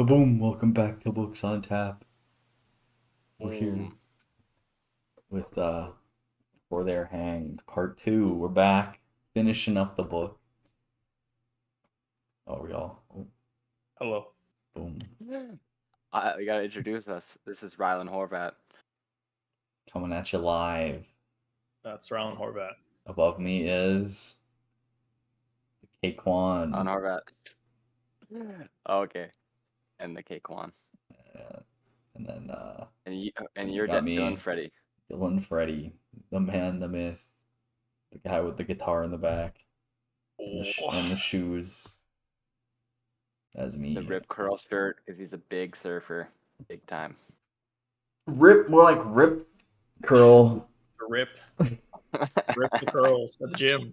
Boom! Welcome back to Books on Tap. We're here Mm. with Before They're Hanged, Part 2. We're back, finishing up the book. Oh, we all. Oh, Hello. boom. We gotta introduce us. This is Rylan Horvat. Coming at you live. That's Rylan Horvat. Above me is the K-Quan. On Horvat. Okay. And the K-Quan. And then And you you're got me, Dylan Freddy. Dylan Freddy, the man, the myth, the guy with the guitar in the back, and the shoes. That's me. The Rip Curl shirt, because he's a big surfer. Big time. Rip, more like Rip Curl. Rip the curls at the gym.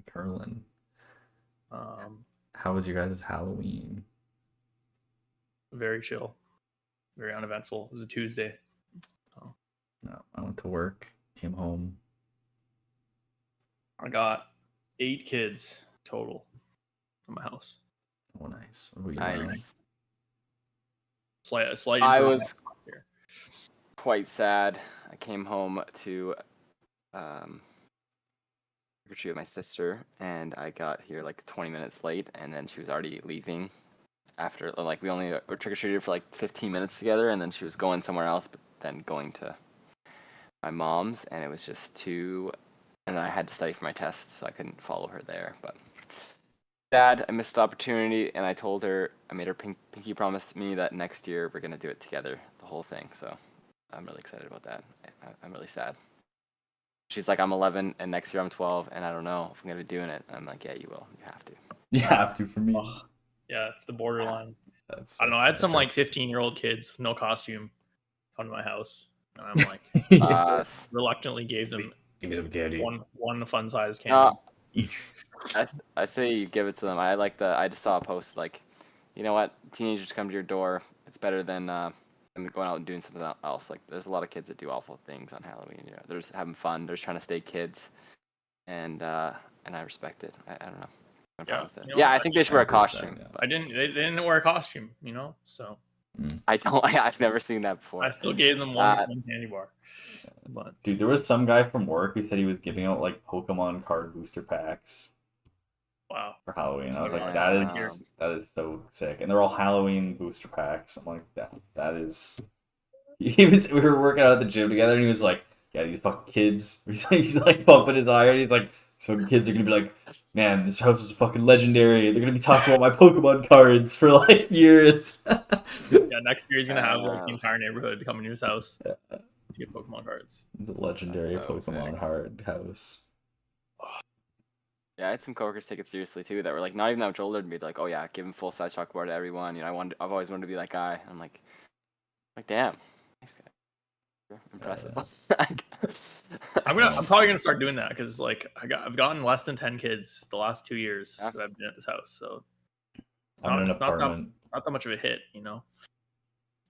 Curling. Um, How was your guys' Halloween? Very chill, very uneventful. It was a Tuesday. No, I went to work, came home. I got 8 kids total from my house. Oh, nice. What about you, Ryan? Nice. Slight I improvement was here. quite sad. I came home to trick-or-treat with my sister, and I got here like 20 minutes late, and then she was already leaving. After, like, we only were trick-or-treated for like 15 minutes together, and then she was going somewhere else, but then going to my mom's, and it was just too, and I had to study for my test, so I couldn't follow her there. But sad, I missed the opportunity, and I told her, I made her pinky promise me that next year we're gonna do it together, the whole thing. So I'm really excited about that. I'm really sad. She's like, I'm 11, and next year I'm 12, and I don't know if I'm gonna be doing it. I'm like, yeah, you will. You have to. You have to for me. Ugh. Yeah, it's the borderline. That's I don't know. I had some like 15-year-old kids, no costume, come to my house, and I'm like, reluctantly gave them Give me some candy. one fun size candy each. I say you give it to them. I just saw a post like, you know what, teenagers come to your door. It's better than going out and doing something else. Like, there's a lot of kids that do awful things on Halloween. You know, they're just having fun. They're just trying to stay kids, and I respect it. I don't know. I'm fine with it. You know, I think they should wear a costume. They didn't wear a costume, you know. So I've never seen that before. I still gave them one candy bar. But Dude, there was some guy from work who said he was giving out like Pokemon card booster packs. Wow. For Halloween. I was like, Yeah, that is so sick. And they're all Halloween booster packs. I'm like, that is. We were working out at the gym together, and he was like, yeah, these fucking kids. He's like bumping his iron. He's like, these fucking kids are gonna be like, man, this house is fucking legendary. They're gonna be talking about my Pokemon cards for like years. Yeah, next year he's gonna have like the entire neighborhood coming to his house to get Pokemon cards. The legendary That's so Pokemon sick. hard house. Yeah, I had some coworkers take it seriously too. That were like not even that much older than me. They're like, oh yeah, give him full size chalkboard to everyone. You know, I've always wanted to be that guy. I'm like, damn, nice guy. Impressive. I'm probably gonna start doing that because like I've gotten less than 10 kids the last 2 years Yeah. that I've been at this house, so it's I'm in an not apartment. that much of a hit, you know.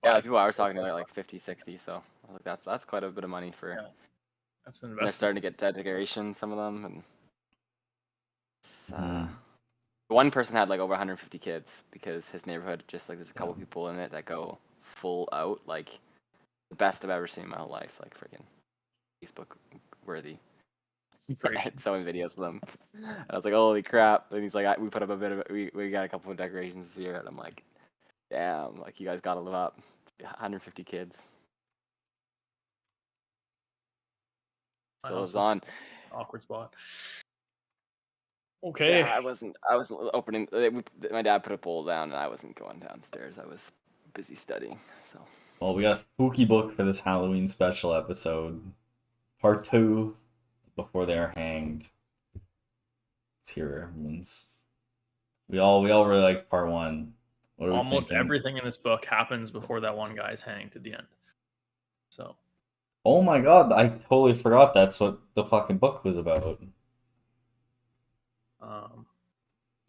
Yeah, people I was talking to like 50, 60. So I was like, that's quite a bit of money for. Yeah. That's an They're investment. starting to get decoration, some of them, and one person had like over 150 kids because his neighborhood just like there's a couple people in it that go full out, like the best I've ever seen in my whole life, like freaking Facebook worthy. Showing videos of them. And I was like, holy crap. And he's like, we put up a bit of we got a couple of decorations this year, and I'm like, damn, like you guys gotta live up. 150 kids. Still lives on. Awkward spot. Okay. Yeah, I wasn't opening. My dad put a bowl down, and I wasn't going downstairs. I was busy studying. So. Well, we got a spooky book for this Halloween special episode, part 2, Before They Are Hanged. It's here, everyone's. We all really like part 1. Almost everything in this book happens before that one guy's hanged at the end. So. Oh my god, I totally forgot that's what the fucking book was about.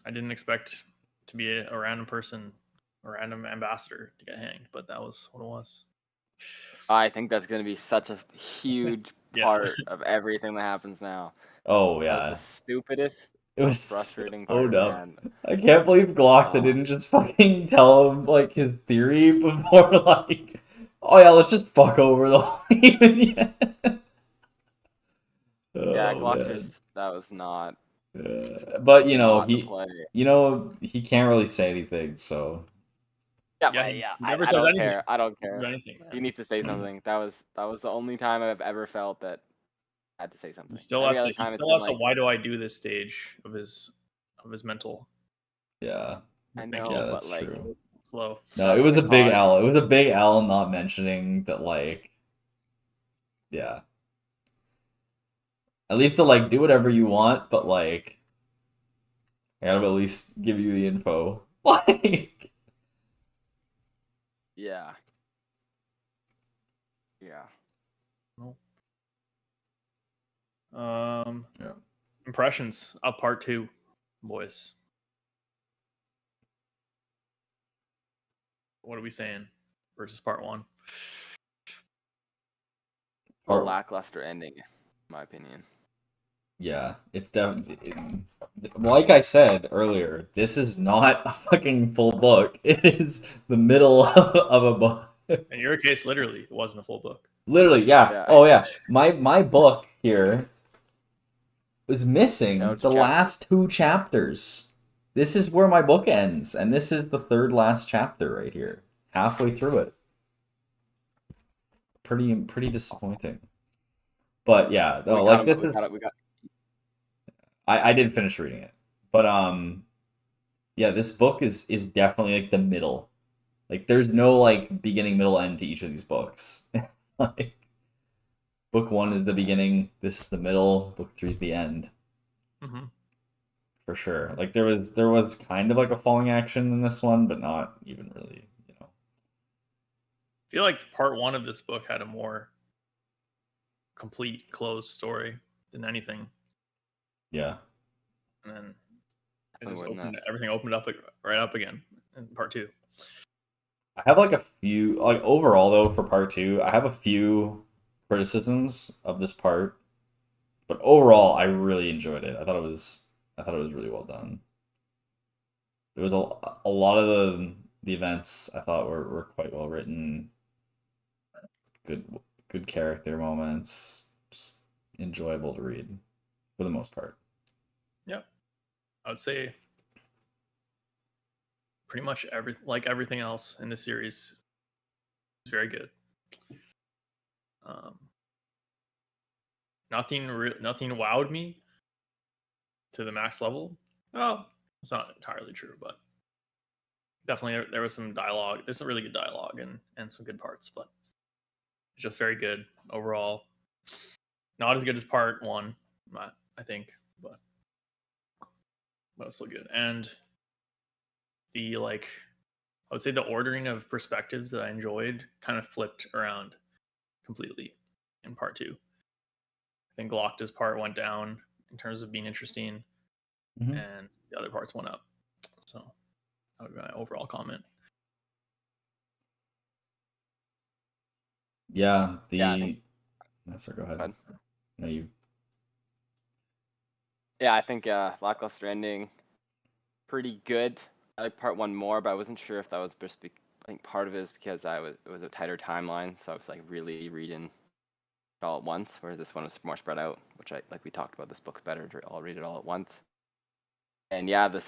I didn't expect to be a random person, a random ambassador to get hanged, but that was what it was. I think that's going to be such a huge part of everything that happens now. Oh, That yeah. was the stupidest It was frustrating so part, dumb. man. I can't believe Glock Oh. didn't just fucking tell him like his theory before like, oh yeah, let's just fuck over the whole even. Yeah, Oh Glock man. that was not But not the play. he can't really say anything, so Yeah, Yeah, but he yeah, never I says don't anything. care. I don't Do care. anything, He man. needs to say something. That was the only time I've ever felt that I had to say something. He's still Every at other the he's time it's still been at the like, why do I do this stage of his mental yeah. I thinking. Yeah, know, but that's like true. Slow. No, it that's was gonna a big cause. L. It was a big L not mentioning that like yeah. At least to like do whatever you want, but like I gotta at least give you the info. Like Yeah. Yeah. Yeah. Impressions of part 2, boys. What are we saying versus part 1? A lackluster ending, in my opinion. Yeah, it's definitely like I said earlier, this is not a fucking full book. It is the middle of a book. In your case, literally, it wasn't a full book. Literally, yeah. Yeah. Oh yeah. My book here was missing Which the chapter? last 2 chapters. This is where my book ends, and this is the third last chapter right here. Halfway through it. Pretty disappointing. But yeah, no, like this is We got. I did finish reading it. But yeah, this book is definitely like the middle. Like there's no like beginning, middle, end to each of these books. Like book 1 is the beginning, this is the middle, book 3 is the end. Mm-hmm. For sure. Like there was kind of like a falling action in this one, but not even really, I feel like part 1 of this book had a more complete, closed story than anything, Yeah. and then it Definitely just wasn't opened that. everything opened up right up again in part 2. I have like a few like overall though for part 2, I have a few criticisms of this part. But overall, I really enjoyed it. I thought it was really well done. There was a lot of the events I thought were quite well written. Good character moments. Just enjoyable to read for the most part. Yeah, I would say pretty much everything else in the series is very good. Nothing wowed me to the max level. Well, it's not entirely true, but definitely there was some dialogue. There's some really good dialogue and some good parts, but it's just very good overall. Not as good as part 1, I think, but it's still good. And the I would say the ordering of perspectives that I enjoyed kind of flipped around completely in part 2. I think Glock's part went down in terms of being interesting, Mhm. and the other parts went up. So that would be my overall comment. Yeah, Yeah, I think. Sorry, go ahead. Go ahead. No, you. Yeah, I think lackluster ending, pretty good. I like part 1 more, but I wasn't sure if that was just. I think part of it is because it was a tighter timeline, so I was like really reading it all at once, whereas this one was more spread out, which like we talked about. This book's better to all read it all at once. And yeah, the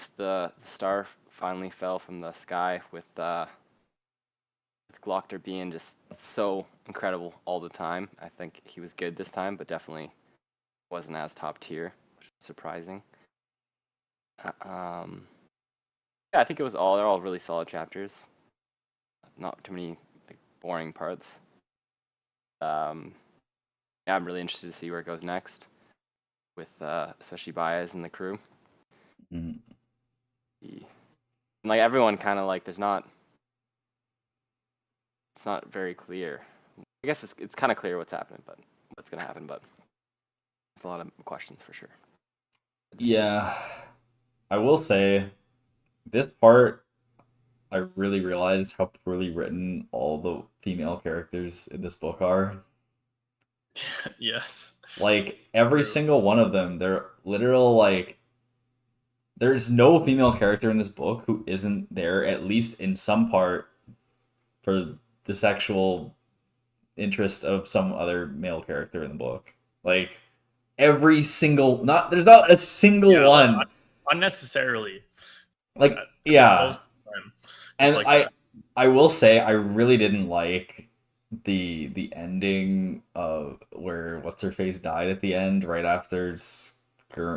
star finally fell from the sky with Glockter being just so incredible all the time. I think he was good this time, but definitely wasn't as top tier, which is surprising. Yeah, I think they're all really solid chapters. Not too many like boring parts. Yeah, I'm really interested to see where it goes next, with especially Baez and the crew. Mhm. And, like everyone, kind of like it's not very clear. I guess it's kind of clear what's gonna happen, but there's a lot of questions for sure. Yeah, I will say this part I really realized how poorly written all the female characters in this book are. Yes. Like every True. single one of them, they're literal like there's no female character in this book who isn't there, at least in some part, for the sexual interest of some other male character in the book. Like every single, not there's not a single Yeah, like, one. unnecessarily. Like I think yeah, most of the time it's and like I that. I will say I really didn't like the ending of where what's her face died at the end right after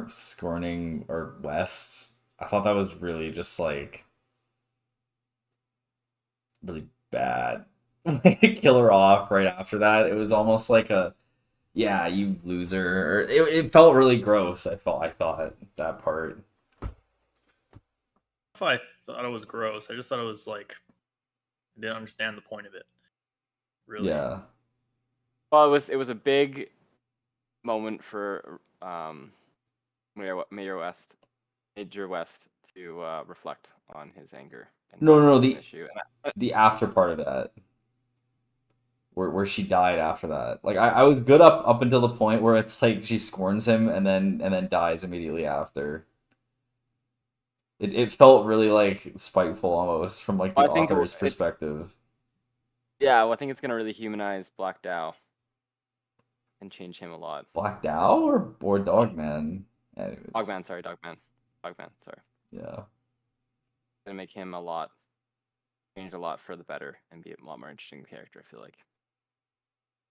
scorning or West. I thought that was really just like really bad. Kill her off right after that. It was almost like a yeah, you loser. Or it felt really gross. I thought that part. If I thought it was gross, I just thought it was like I didn't understand the point of it. Really. Yeah. Well, it was a big moment for Mayor West, Major West, to reflect on his anger and No, realize no, it was an the issue. the after part of that. Where she died after that. Like I was good up until the point where it's like she scorns him and then dies immediately after. It felt really like spiteful almost from like the I think author's it's perspective. yeah. Well, I think it's gonna really humanize Black Dow and change him a lot. Black Dow or Dogman. Anyways. Dogman, sorry, Dogman, sorry. Yeah. Gonna make him change a lot for the better and be a lot more interesting character. I feel like.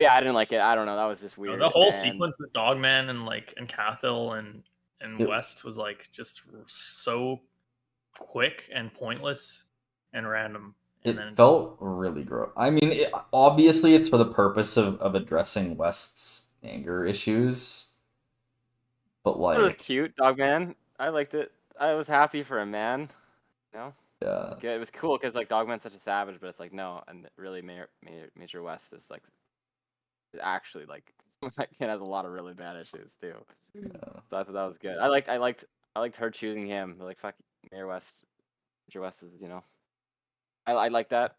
Yeah, I didn't like it. I don't know. That was just You know, weird. the whole And sequence with Dogman and Cathil and It- West was like just so quick and pointless and random. And then It felt really gross. I mean, obviously it's for the purpose of addressing West's anger issues, but it was like, cute, Dogman. I liked it. I was happy for a man. You know? yeah, It was cool because like Dogman's such a savage, but it's like no, and really Major West is like actually like it has a lot of really bad issues too. yeah. So I thought that was good. I liked her choosing him. Like fuck Mayor West, Major West is I like that.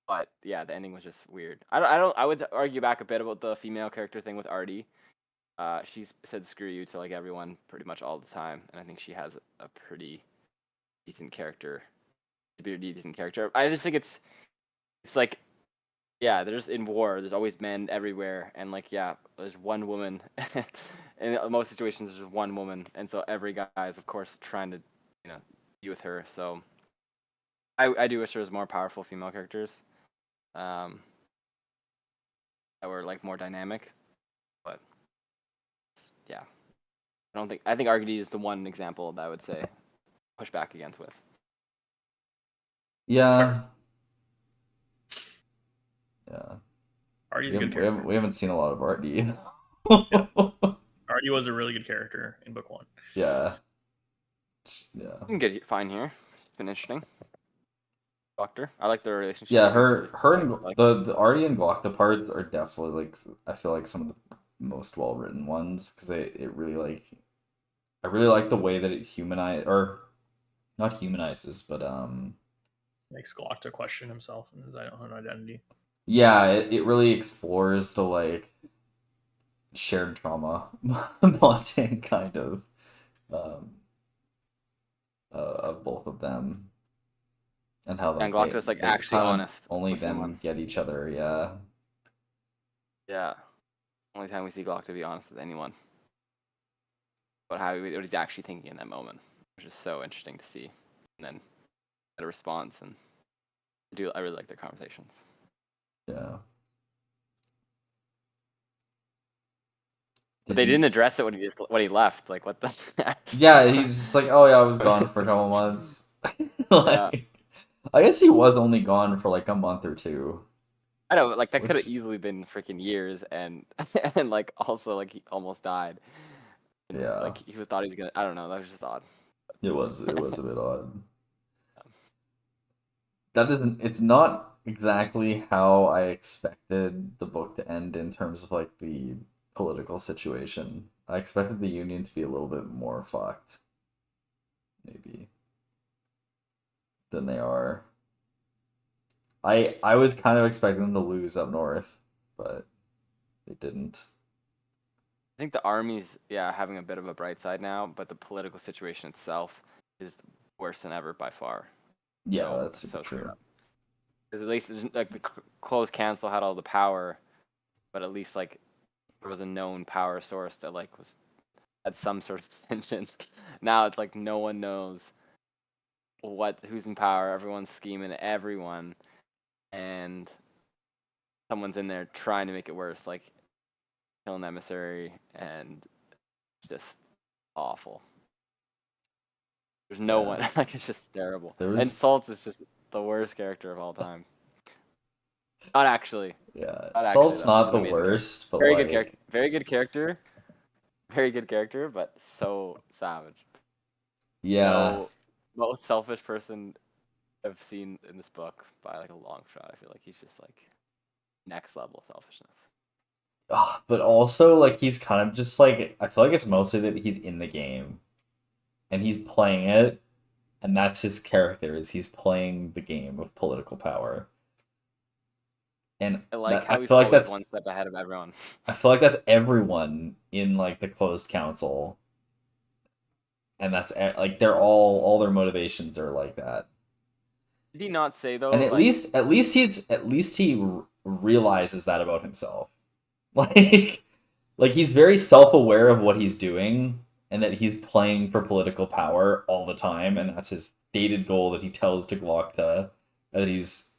But yeah, the ending was just weird. I would argue back a bit about the female character thing with Artie. She's said screw you to like everyone pretty much all the time, and I think she has a pretty decent character. A pretty decent character. I just think it's like yeah, there's in war. There's always men everywhere, and like yeah, there's one woman. In most situations, there's one woman, and so every guy is of course trying to be with her. So I do wish there was more powerful female characters, that were like more dynamic. But yeah, I think Arcady is the one example that I would say push back against with. Yeah. Yeah. Artie's a good character. We haven't seen a lot of Artie. Artie was a really good character in book 1. Yeah. Yeah. You can get fine here. It's been interesting. Doctor, I like their relationship. Yeah, I think it's her really- and like, the Artie and Glockta parts are definitely like I feel like some of the most well written ones because it really like I really like the way that it or not humanizes but Makes Glock to question himself and his own identity. yeah it really explores the like shared trauma bonding kind um of both of them and how and like Glockta's like they actually kind of honest. only with them someone. get each other. Yeah. Yeah. Only time we see Glock to be honest with anyone. But what he's actually thinking in that moment, which is so interesting to see. And then get a response, and I really like their conversations. Yeah. But they didn't address it when he left. Like what the? Yeah, he's just like, oh yeah, I was gone for a couple months. Like, I guess he was only gone for like a month or two. I know, like that could have Which- easily been freaking years, and and like also like he almost died. And, Yeah. like he thought he was gonna. I don't know. That was just odd. It was a bit odd. That isn't it's not exactly how I expected the book to end in terms of like the political situation. I expected the Union to be a little bit more fucked. Maybe. Than they are. I was kind of expecting them to lose up north, but they didn't. I think the army's having a bit of a bright side now, but the political situation itself is worse than ever by far. Yeah, that's so true. screwed up. Because at least like the closed council had all the power, but at least like there was a known power source that like had some sort of tension. Now it's like no one knows who's in power. Everyone's scheming at everyone, and someone's in there trying to make it worse, like kill an emissary, and just awful. There's no one. Like, it's just terrible. And Salt is just the worst character of all time. Not actually. Yeah, Not Salt's actually, not the worst, but very like... good character. Very good character. Very good character, but so savage. Yeah. Most selfish person I've seen in this book by like a long shot. I feel like he's just like next level selfishness. But also, like, he's kind of just like... I feel like it's mostly that he's in the game. And he's playing it. And that's his character, is he's playing the game of political power. And I like that, how I he's feel like always that's one step ahead of everyone. I feel like that's everyone in like the closed council. And that's like they're all their motivations are like that. Did he not say though? And at least he realizes that about himself. Like he's very self-aware of what he's doing and that he's playing for political power all the time, and that's his stated goal that he tells to Glokta, that he's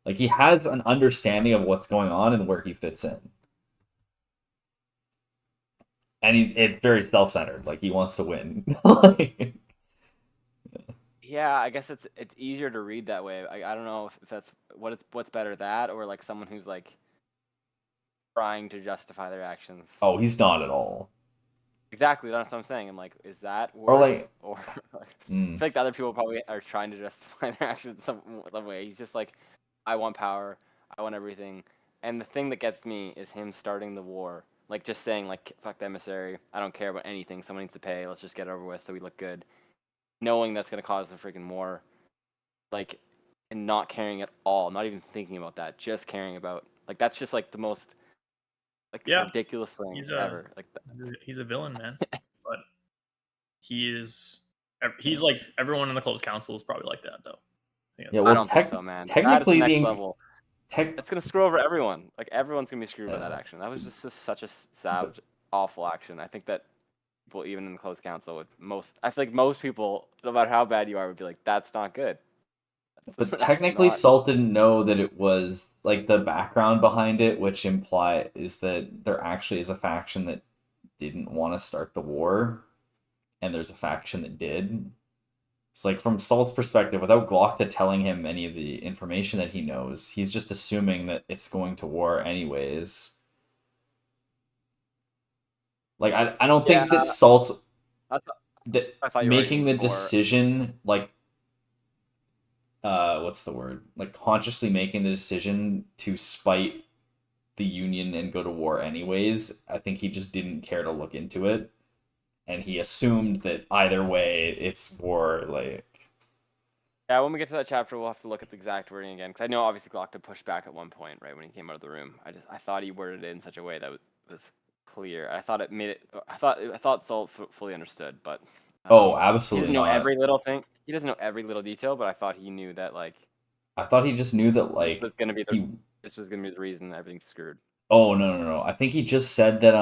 like he has an understanding of what's going on and where he fits in. And it's very self-centered, like he wants to win. Yeah, I guess it's easier to read that way. I don't know if that's what's better, that or like someone who's like trying to justify their actions. Oh, he's not at all. Exactly, that's what I'm saying. I'm like, is that worse? Or like, I feel like the other people probably are trying to justify their actions some way. He's just like, I want power, I want everything. And the thing that gets me is him starting the war. Like just saying like, fuck the emissary, I don't care about anything, someone needs to pay, let's just get it over with so we look good. Knowing that's gonna cause a freaking war. Like, and not caring at all, not even thinking about that, just caring about like that's just like the most ridiculous thing ever. Like he's a villain, man. But he's like everyone in the closed council is probably like that though. I don't think so, man. Technically, that's next level. It's gonna screw over everyone. Like everyone's gonna be screwed by that action. That was just such a savage, awful action. I think that people, even in the closed council, I feel like most people, no matter how bad you are, would be like, "That's not good." But technically, Salt didn't know that it was like the background behind it, which is that there actually is a faction that didn't want to start the war, and there's a faction that did. It's like from Salt's perspective, without Glokta telling him any of the information that he knows, he's just assuming that it's going to war anyways. Like I don't think that Salt's making the decision like what's the word? Like consciously making the decision to spite the Union and go to war anyways. I think he just didn't care to look into it. And he assumed that either way it's war, like... Yeah, when we get to that chapter, we'll have to look at the exact wording again. Because I know obviously Glokta pushed back at one point, right, when he came out of the room. I thought he worded it in such a way that was clear. I thought it made it... I thought Salt fully understood, but... oh, absolutely he doesn't know every little thing. He doesn't know every little detail, but I thought he knew that, like... I thought he just knew that, like... This was gonna be the reason everything's screwed. Oh, no. I think he just said that,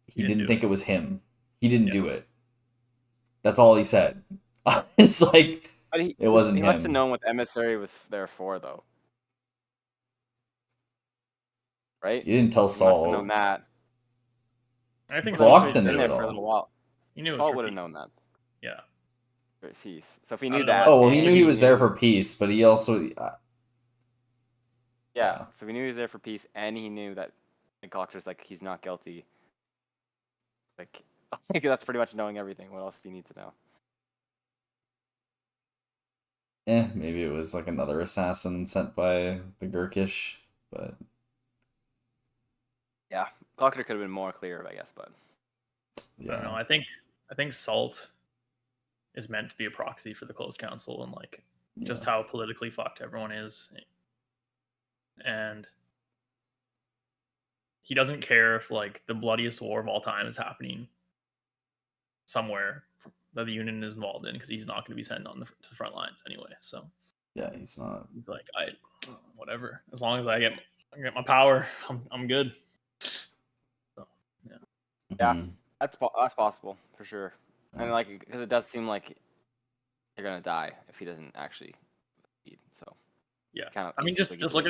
he didn't think it was him. He didn't do it. That's all he said. It's like... it wasn't him. He must have known what the emissary was there for, though. Right? You didn't tell Saul. He must have known that. I think Glokta been knew there it for a all. little while. He knew Saul would have known that. Yeah. For peace. So if he knew that... Oh, well, he knew he was there for peace, but he also... yeah, so he knew he was there for peace, and he knew that Glokta's like, he's not guilty. Like, I think that's pretty much knowing everything. What else do you need to know? Maybe it was like another assassin sent by the Gurkish, but... yeah, Glokta could have been more clear, I guess, but... yeah. I don't know. I think Salt is meant to be a proxy for the closed council and like just how politically fucked everyone is. And he doesn't care if like the bloodiest war of all time is happening somewhere that the Union is involved in, because he's not going to be sent on to the front lines anyway. So Yeah, he's not. he's like, whatever, as long as I get my power, I'm good. So yeah. Yeah, Mhm. that's possible for sure. And like, because it does seem like you're gonna die if he doesn't actually feed. So Yeah, kind of. I mean, just look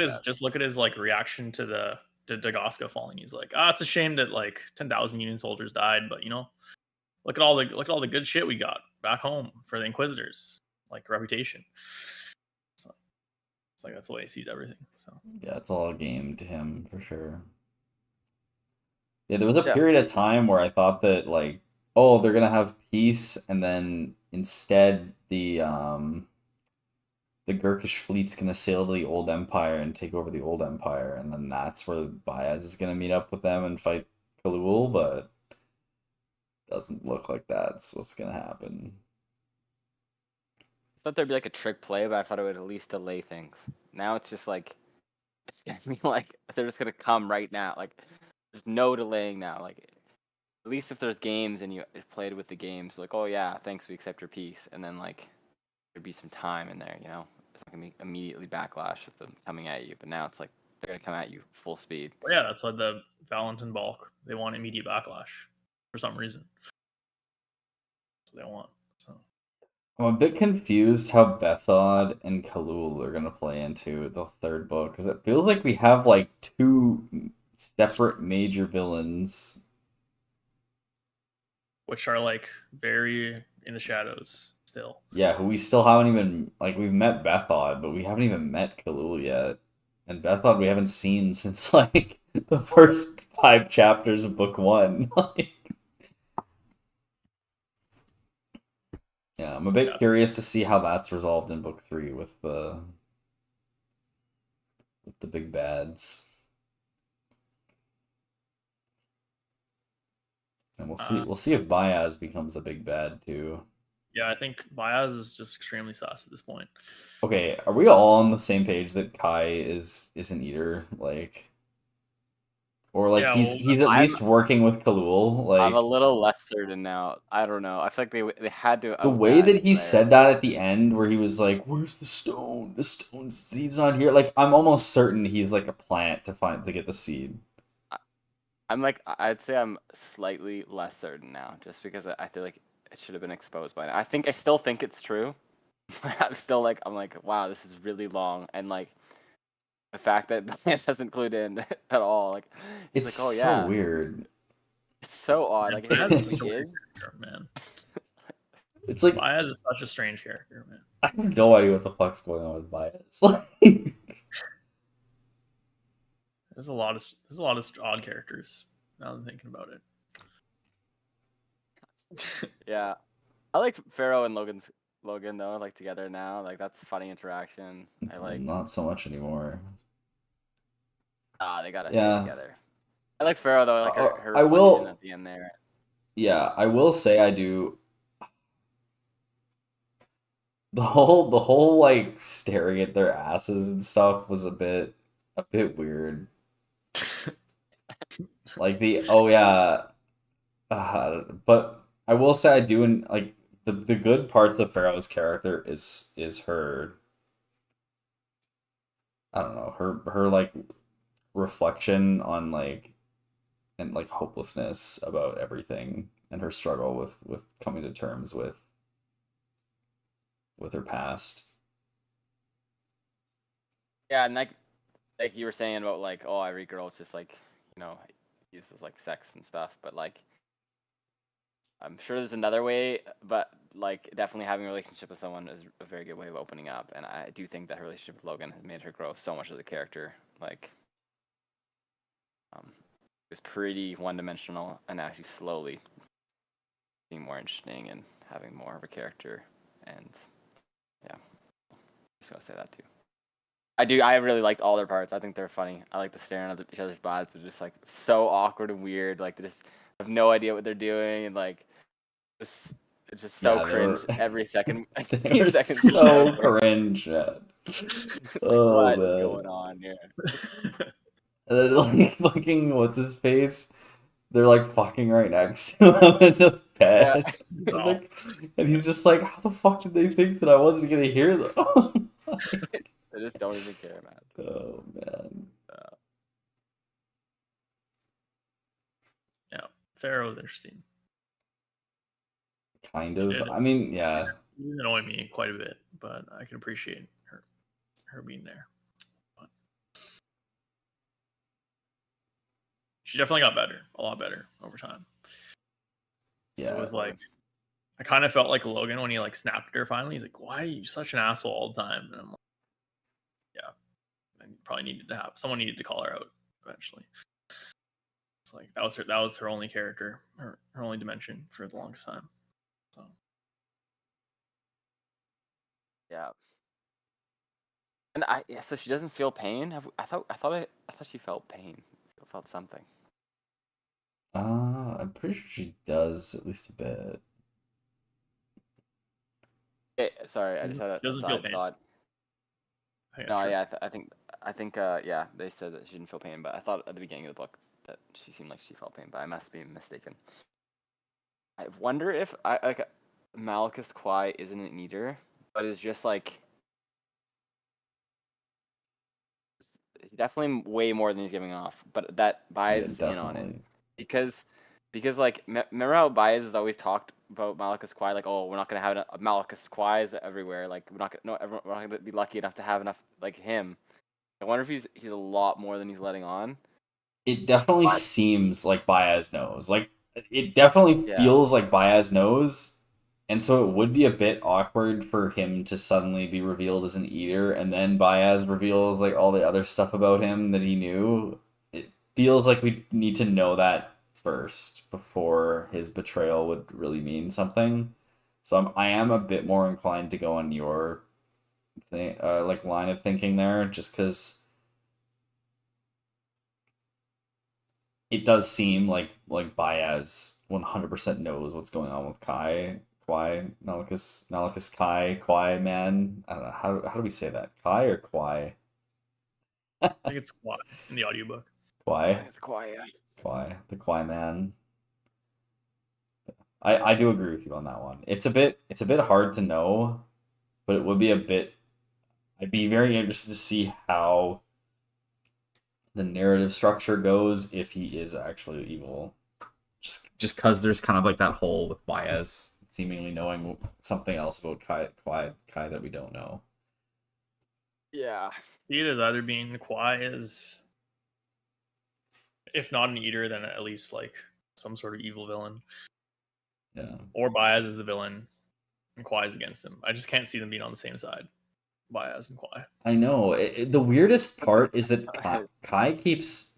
at his like reaction to the Dagosca falling. He's like, it's a shame that like 10,000 Union soldiers died, but you know, look at all the good shit we got back home for the Inquisitors, like reputation. So, it's like that's the way he sees everything. So Yeah, it's all a game to him for sure. Yeah, there was a Yeah. period of time where I thought that like, oh, they're gonna have peace, and then instead the Gurkish fleet's gonna sail to the old empire and take over the old empire, and then that's where Baez is gonna meet up with them and fight Khalul, but doesn't look like that's what's gonna happen. I thought there'd be like a trick play, but I thought it would at least delay things. Now it's just like it's gonna be like they're just gonna come right now. Like there's no delaying now. Like at least if there's games and you played with the games, like oh yeah, thanks, we accept your peace, and then like there'd be some time in there. You know, it's not gonna be immediately backlash of them coming at you. But now it's like they're gonna come at you full speed. but yeah, that's why the Valentin Balk, they want immediate backlash for some reason. So they want. So I'm a bit confused how Bethod and Khalul are gonna play into the third book, because it feels like we have like two separate major villains. which are like very in the shadows still. Yeah, who we still haven't even like we've met Bethod, but we haven't even met Khalul yet. And Bethod we haven't seen since like the first 5 chapters of book 1. Like, yeah, I'm a bit curious to see how that's resolved in book 3 with the big bads. And we'll see if Baez becomes a big bad too. Yeah, I think Baez is just extremely sus at this point. Okay, are we all on the same page that Kai is an eater? Like, or like Yeah, he's at least working with Khalul. Like, I'm a little less certain now. I don't know. I feel like they had to. the way that he said that at the end, where he was like, "Where's the stone? The stone seed's not here." Like, I'm almost certain he's like a plant to get the seed. I'm like, I'd say I'm slightly less certain now, just because I feel like it should have been exposed by now. I still think it's true. I'm like, wow, this is really long, and like the fact that Bias hasn't clued in at all, like It's like, oh so yeah, weird. it's so odd. Like, Baez is he such a weird is. character, man. It's like Baez is such a strange character, man. I have no idea what the fuck's going on with Baez. Like, There's a lot of odd characters. Now that I'm thinking about it. Yeah, I like Pharaoh and Logan though, like together now. Like that's funny interaction. I like. not so much anymore. They gotta Yeah. stay together. I like Pharaoh though. Like her I reflection will- at the end there. Yeah, I will say I do. The whole like staring at their asses and stuff was a bit weird. Like oh yeah, but I will say I do like the good parts of Pharaoh's character is her. I don't know, her like reflection on like and like hopelessness about everything, and her struggle with coming to terms with her past. Yeah, and like you were saying about like, oh, every girl's just like, uses like sex and stuff, but like I'm sure there's another way, but like definitely having a relationship with someone is a very good way of opening up, and I do think that her relationship with Logan has made her grow so much as a character. Like, it was pretty one-dimensional, and now she's slowly being more interesting and having more of a character, and yeah, just gotta say that too. I really liked all their parts. I think they're funny. I like the staring at each other's bodies. They're just like so awkward and weird. Like they just have no idea what they're doing, and like it's just so cringe every second. They're so cringe. It's like, Oh, what is man. going on here? And then, like, fucking, what's his face? They're like fucking right next to him in the Yeah. bed. And, like, and he's just like, how the fuck did they think that I wasn't gonna hear them? They just don't even care, man. Oh man. Yeah, Pharaoh was interesting. Kind of. Shit. I mean, yeah. She was annoying me quite a bit, but I can appreciate her being there. But she definitely got better, a lot better over time. Yeah. It was like I kind of felt like Logan when he like snapped at her finally. He's like, "Why are you such an asshole all the time?" And I'm like, "Yeah, I probably needed to have someone needed to call her out eventually." It's like that was her only character, her only dimension for the longest time. So Yeah. And so she doesn't feel pain. I thought she felt pain. Felt something. I'm pretty sure she does at least a bit. Okay, sorry, I just had a doesn't feel side pain. thought. I think No, that's true. yeah, I think, yeah, they said that she didn't feel pain, but I thought at the beginning of the book that she seemed like she felt pain, but I must be mistaken. I wonder if Malachus Kwai isn't an eater, but is just like he's definitely way more than he's giving off, but that Baez is in on it Definitely. because like remember how Baez has always talked about Malachus Kwai, like, oh, we're not gonna have a Malachus Kwais everywhere, like we're not gonna be lucky enough to have enough like him. I wonder if he's a lot more than he's letting on. It definitely seems like Baez knows. Like, it definitely feels like Baez knows. And so it would be a bit awkward for him to suddenly be revealed as an eater, and then Baez reveals like all the other stuff about him that he knew. It feels like we need to know that first before his betrayal would really mean something. So I am a bit more inclined to go on your thing, like line of thinking there, just because it does seem like Baez 100% knows what's going on with Kwai, Malachus Kai, Kwai man. I don't know, how do we say that? Kai or Kwai? I think it's Kwai in the audiobook. Kwai? It's Kwai. Kwai, the Kwai man. I do agree with you on that one. It's a bit hard to know, but it would be a bit. I'd be very interested to see how the narrative structure goes if he is actually evil. Just because there's kind of like that hole with Baez seemingly knowing something else about Kai that we don't know. Yeah. See it as either being Kwai is, if not an eater, then at least like some sort of evil villain. Yeah. Or Baez is the villain and Kwai is against him. I just can't see them being on the same side. Baez and Kwai. I know. The weirdest part is that Kai keeps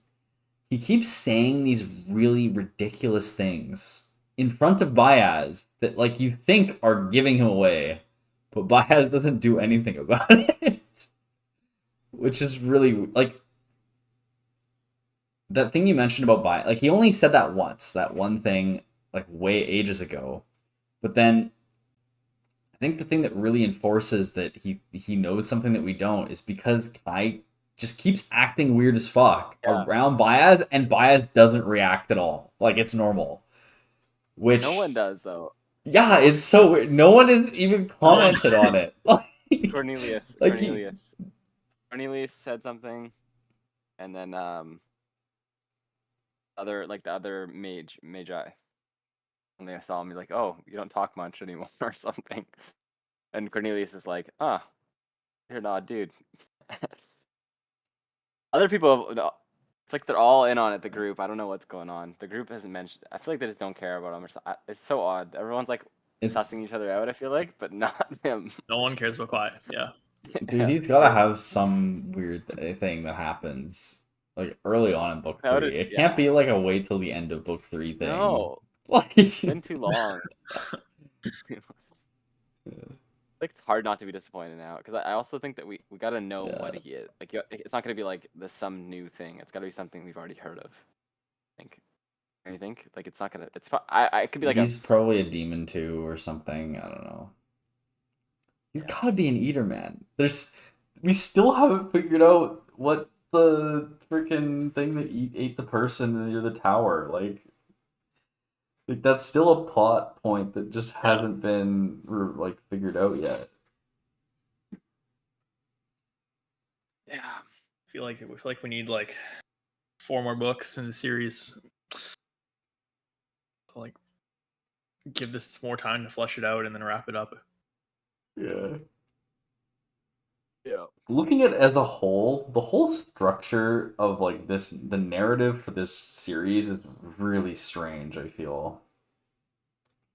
saying these really ridiculous things in front of Baez that like you think are giving him away, but Baez doesn't do anything about it. Which is really like that thing you mentioned about Baez. Like he only said that once, that one thing like way ages ago. But then I think the thing that really enforces that he knows something that we don't is because Kai just keeps acting weird as fuck around Baez, and Baez doesn't react at all. Like it's normal. Which no one does though. Yeah, it's so weird. No one has even commented on it. Cornelius. Like Cornelius said something, and then the other magi. And they saw me like, oh, you don't talk much anymore or something. And Cornelius is like, you're an odd dude. Other people, it's like they're all in on it, the group. I don't know what's going on. The group hasn't mentioned, I feel like they just don't care about him. It's so odd. Everyone's like sussing each other out, I feel like, but not him. No one cares about Kwai, yeah. Dude, he's gotta have some weird thing that happens like early on in book 3. It can't be like a wait till the end of book 3 thing. No. Like It's been too long. Like it's hard not to be disappointed now because I also think that we got to know what he is. Like it's not going to be like some new thing. It's got to be something we've already heard of. I think. You think? Like it's not gonna. It's it could be like he's probably a demon too or something. I don't know. He's gotta be an eater, man. We still haven't figured out what the freaking thing that ate the person near the tower. Like that's still a plot point that just hasn't been like figured out yet. Yeah. I feel like we need like 4 more books in the series to like give this more time to flesh it out and then wrap it up. Yeah. Yeah. Looking at it as a whole, the whole structure of like the narrative for this series is really strange, I feel.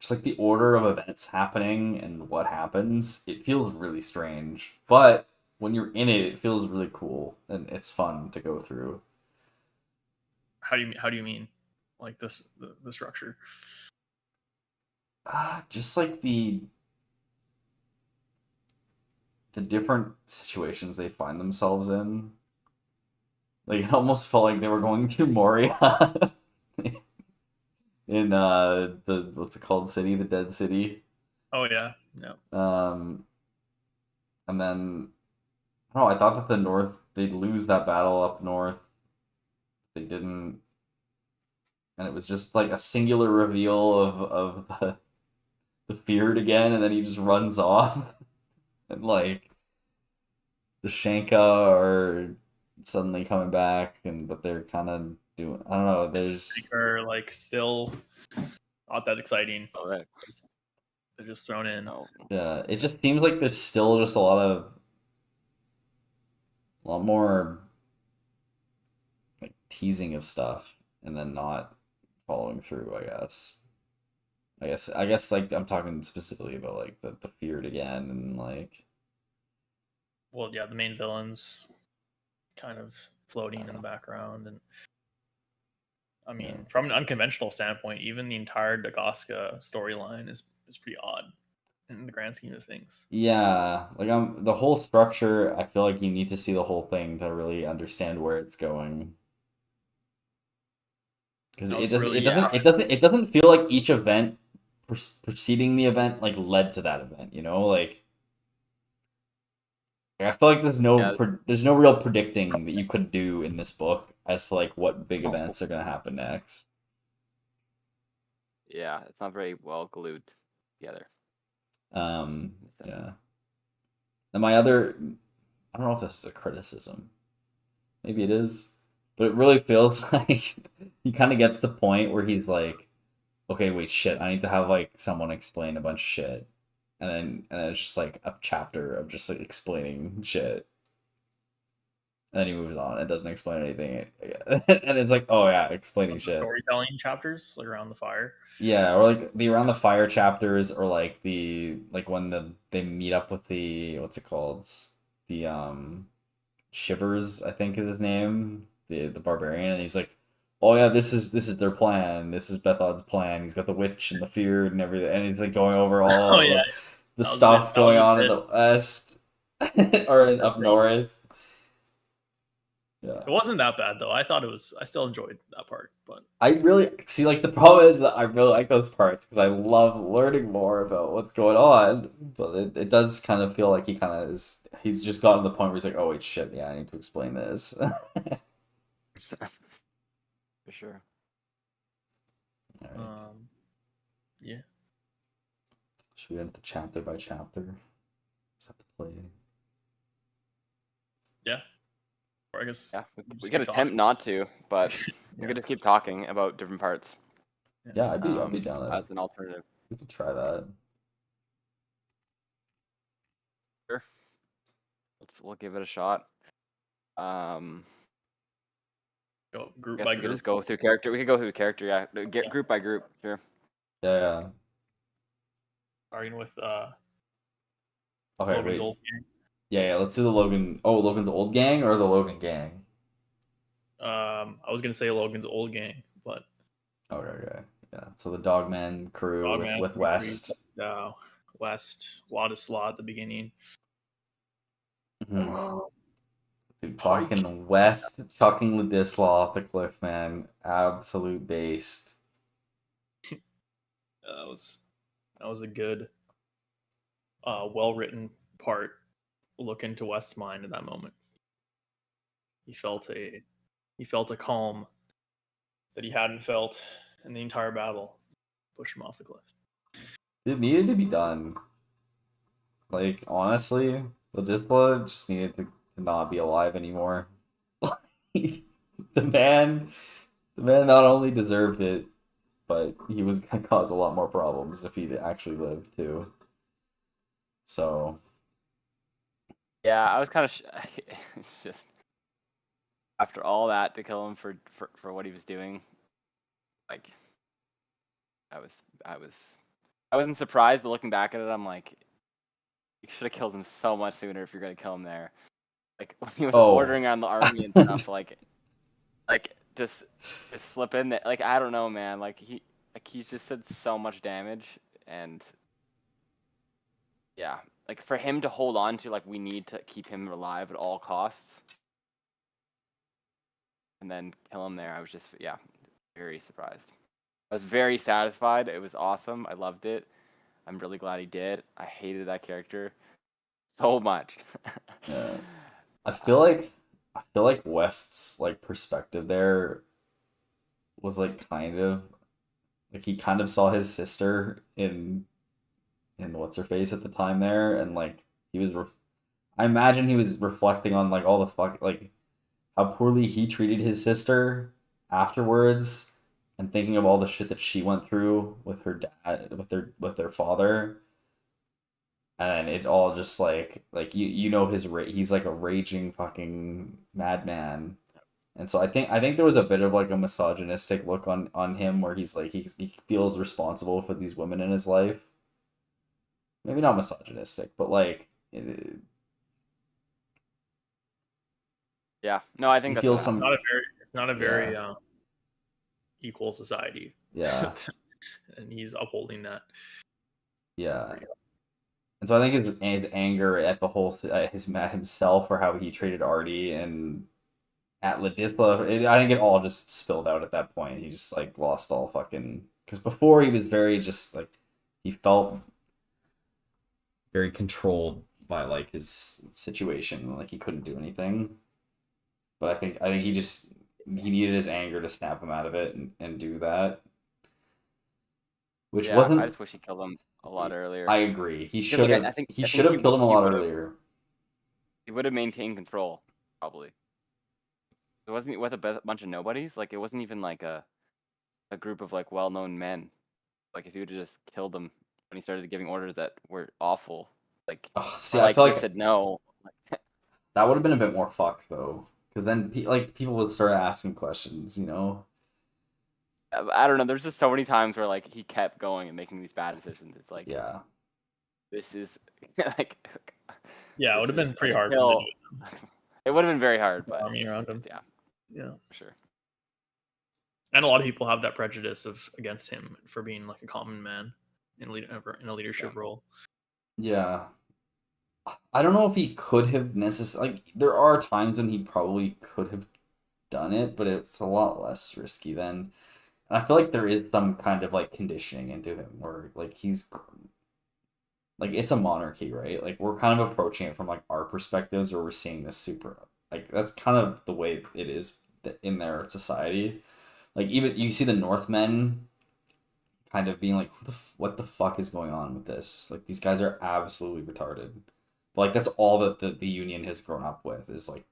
Just like the order of events happening and what happens, it feels really strange. But when you're in it, it feels really cool and it's fun to go through. How do you mean like the structure? Just like the different situations they find themselves in. Like it almost felt like they were going through Moria in the what's it called city, the dead city. Oh yeah, no. And then I don't know, I thought that the North they'd lose that battle up north. They didn't, and it was just like a singular reveal of the Feared again, and then he just runs off. And like the Shanka are suddenly coming back, and but they're kind of doing I don't know. There's Are like still not that exciting. Oh, right. They're just thrown in. No. yeah. It just seems like there's still just a lot more like teasing of stuff, and then not following through. I guess like I'm talking specifically about like the Feared again, and like Well, yeah, the main villains kind of floating in the background, and I mean, Yeah. from an unconventional standpoint, even the entire Dagosca storyline is pretty odd in the grand scheme of things. Yeah, like the whole structure, I feel like you need to see the whole thing to really understand where it's going. Because That it was doesn't really it doesn't feel like each event preceding the event like led to that event, you know? Like, I feel like Yeah, there's no real predicting that you could do in this book as to like what big events are gonna happen next. yeah, it's not very well glued together. Yeah. And my other I don't know if this is a criticism. Maybe it is. But it really feels like he kind of gets to the point where he's like, okay, wait, shit, I need to have like someone explain a bunch of shit. And then it's just like a chapter of just like explaining shit. And then he moves on and doesn't explain anything. And it's like, oh yeah, explaining the shit. storytelling chapters, like around the fire. Yeah, or like the around the fire chapters, or like when they meet up with the what's it called? The Shivers, I think is his name, the barbarian, and he's like, "Oh yeah, this is their plan. This is Bethod's plan. He's got the witch and the feared and everything." And he's like going over Oh yeah, all the that was a bit. stuff That was going a on in bit. the west or up north. Yeah, It wasn't that bad though. I thought it was. I still enjoyed that part, but I really see. Like the problem is that I really like those parts because I love learning more about what's going on. But it does kind of feel like he kind of is. He's just gotten to the point where he's like, "Oh wait, shit, yeah, I need to explain this." For sure. All right. yeah. Should we get into chapter by chapter? Is that the play? Yeah. Or I guess Yeah, we just could keep attempt talking. not to, but we Yeah. could just keep talking about different parts Yeah, I'd be down with as it. an alternative. We could try that. Sure. We'll give it a shot. Um, Go I group guess by we could group. just go through character. We could go through character, yeah. Get Yeah. group by group, sure. Yeah. Starting with Okay, Logan's wait. old gang. Yeah. Let's do the Logan. Oh, Logan's old gang or the Logan gang? I was gonna say Logan's old gang, but Okay. Yeah. So the Dogman crew with Dogman, with Sweet Treat, West. West, Władysław at the beginning. Mhm. Dude, Pike. fucking West chucking Ladislaw off the cliff, man. Absolute based. That was a good, well written part. Look into West's mind at that moment. he felt a calm that he hadn't felt in the entire battle. Pushed him off the cliff. It needed to be done. Like, honestly, Ladisla just needed to not be alive anymore. the man not only deserved it, but he was gonna cause a lot more problems if he actually lived too. So Yeah, I was kind of. It's just after all that to kill him for what he was doing, like I wasn't surprised, but looking back at it, I'm like, you should have killed him so much sooner if you're gonna kill him there. Like when he was ordering on the army and stuff, like just slip in there. Like I don't know, man. Like he just did so much damage, and yeah, like for him to hold on to, like we need to keep him alive at all costs, and then kill him there. I was just very surprised. I was very satisfied. It was awesome. I loved it. I'm really glad he did. I hated that character so much. yeah. I feel like West's like perspective there was like kind of like he kind of saw his sister in what's her face at the time there, and like he was I imagine he was reflecting on like all the fuck like how poorly he treated his sister afterwards, and thinking of all the shit that she went through with her dad, with their father, and it all just like you know he's like a raging fucking madman. And so I think there was a bit of like a misogynistic look on him where he's like he feels responsible for these women in his life. Maybe not misogynistic, but like Yeah, no, I think he that's feels what happened. It's not a very equal society. Yeah. And he's upholding that. Yeah. And so I think his anger at the whole his at himself for how he treated Artie and at Ladisla, I think it all just spilled out at that point. He just like lost all fucking, because before he was very just like he felt very controlled by like his situation, like he couldn't do anything. But I think he needed his anger to snap him out of it and do that, which Yeah, I wasn't. just wish he killed him a lot earlier. I agree. He Because, should like, have. I think He should have killed him a lot earlier. He would have maintained control, probably. It wasn't with a bunch of nobodies. Like it wasn't even like a group of like well-known men. Like if he would have just killed them when he started giving orders that were awful, like See, or I like feel he like said no. that would have been a bit more fucked though, because then people would start asking questions, you know. I don't know. There's just so many times where like he kept going and making these bad decisions. It's like Yeah. this is like Yeah, it would have been pretty hard for him to do. It would have been very hard, but Army around him. Yeah, for sure. And a lot of people have that prejudice against him for being like a common man in a leadership role. Yeah. I don't know if he could have necessarily, like, there are times when he probably could have done it, but it's a lot less risky then. And I feel like there is some kind of like conditioning into him where like he's like it's a monarchy, right? Like we're kind of approaching it from like our perspectives where we're seeing this super like that's kind of the way it is in their society. Like even you see the Northmen kind of being like, what the fuck is going on with this? Like these guys are absolutely retarded. But like that's all that the Union has grown up with is like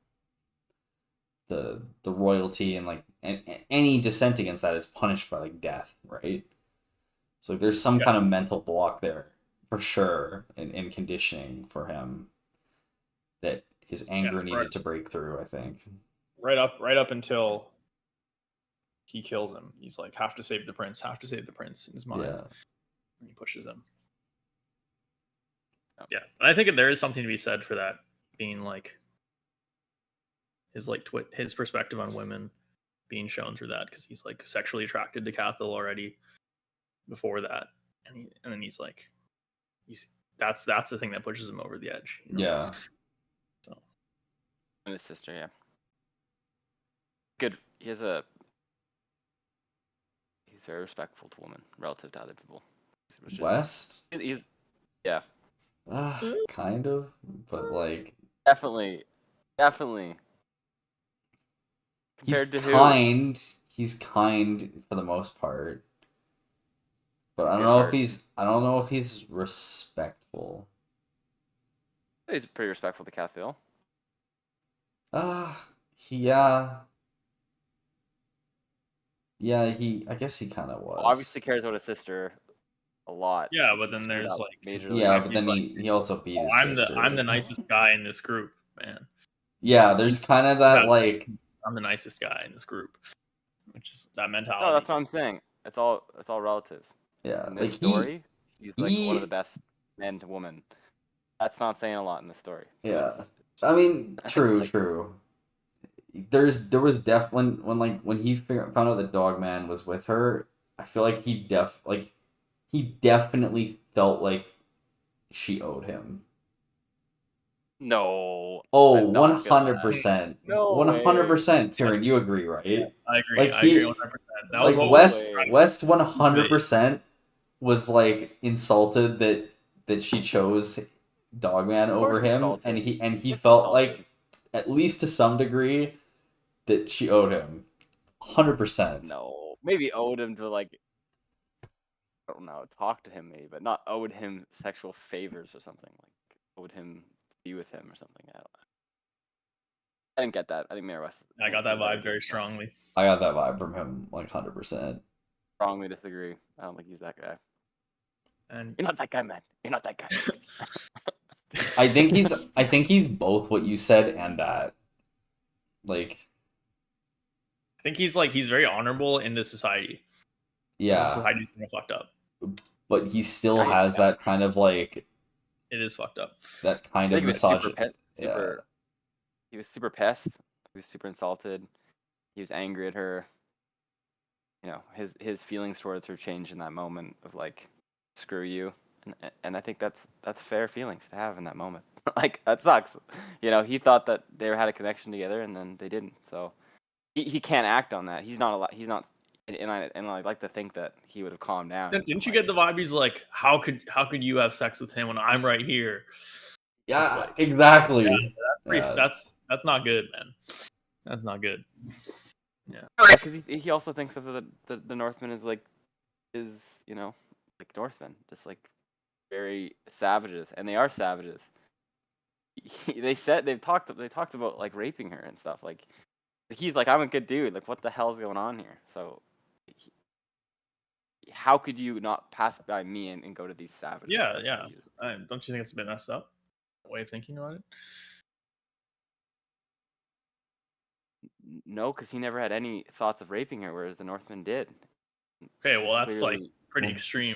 the royalty, and like and any dissent against that is punished by like death, right? So like, there's some kind of mental block there for sure in conditioning for him that his anger needed to break through, I think. Right up until he kills him. He's like, have to save the prince in his mind. Yeah. And he pushes him. Yeah. I think there is something to be said for that being like his perspective on women being shown through that, because he's like sexually attracted to Cathal already before that. And then he's like that's the thing that pushes him over the edge. You know? Yeah. So and his sister, yeah. Good. He's very respectful to women relative to other people. West? He's yeah. Kind of, but like Definitely. Compared to who? kind. He's kind for the most part. But I don't Good know if heart. he's respectful. He's pretty respectful to Cathville. Yeah. Yeah, I guess he kind of was. Obviously cares about his sister a lot. Yeah, but He then screwed there's up like, majorly. Yeah, like, but he's then like, he also beat his I'm sister. the nicest guy in this group, man. Yeah, there's kind of that like I'm the nicest guy in this group, which is that No, mentality. that's what I'm saying. It's all relative. yeah, In this like story, he's like one of the he best men to woman. That's not saying a lot in this story. So yeah. it's I mean, it's true, like, true. There was when he found out that Dogman was with her, I feel like he definitely felt like she owed him. no. Oh, I don't feel that. 100%. No 100%, Kieran, Yes. you agree, right? I agree. Like I agree he 100%. That like was what West way. West 100% was like insulted that she chose Dogman Of over course him, insulted. and he Of course felt insulted. like at least to some degree that she owed him 100%. No. Maybe owed him to like, I don't know, talk to him maybe, but not owed him sexual favors or something. Like owed him to be with him or something. I didn't get that. I think Mayor West. I got that vibe very strongly. I got that vibe from him like 100%. Strongly disagree. I don't think he's that guy. And You're not that guy, man. You're not that guy. I think he's both what you said and that. Like, I think he's very honorable in this society. This yeah, society's kind of fucked up. but he still has that kind of like It is fucked up. that kind I of think he was super, misogyny. super. He was super pissed. He was super insulted. He was angry at her. You know, his feelings towards her changed in that moment of like, screw you, and I think that's fair feelings to have in that moment. Like that sucks. You know, he thought that they had a connection together, and then they didn't. So he can't act on that. He's not. And I like to think that he would have calmed down. Didn't you get the vibe? He's like, how could you have sex with him when I'm right here? Yeah, like, exactly. That's not good, man. That's not good. Yeah. Because he also thinks of the Northmen as like you know, like Northmen, just like very savages, and they are savages. They've talked about like raping her and stuff. Like he's like, I'm a good dude. Like what the hell's going on here? So how could you not pass by me and go to these savages? Yeah, That's yeah. what he is. Don't you think it's a bit messed up? Way of thinking about it. No, because he never had any thoughts of raping her, whereas the Northmen did. Okay, well He's that's clearly- like pretty extreme.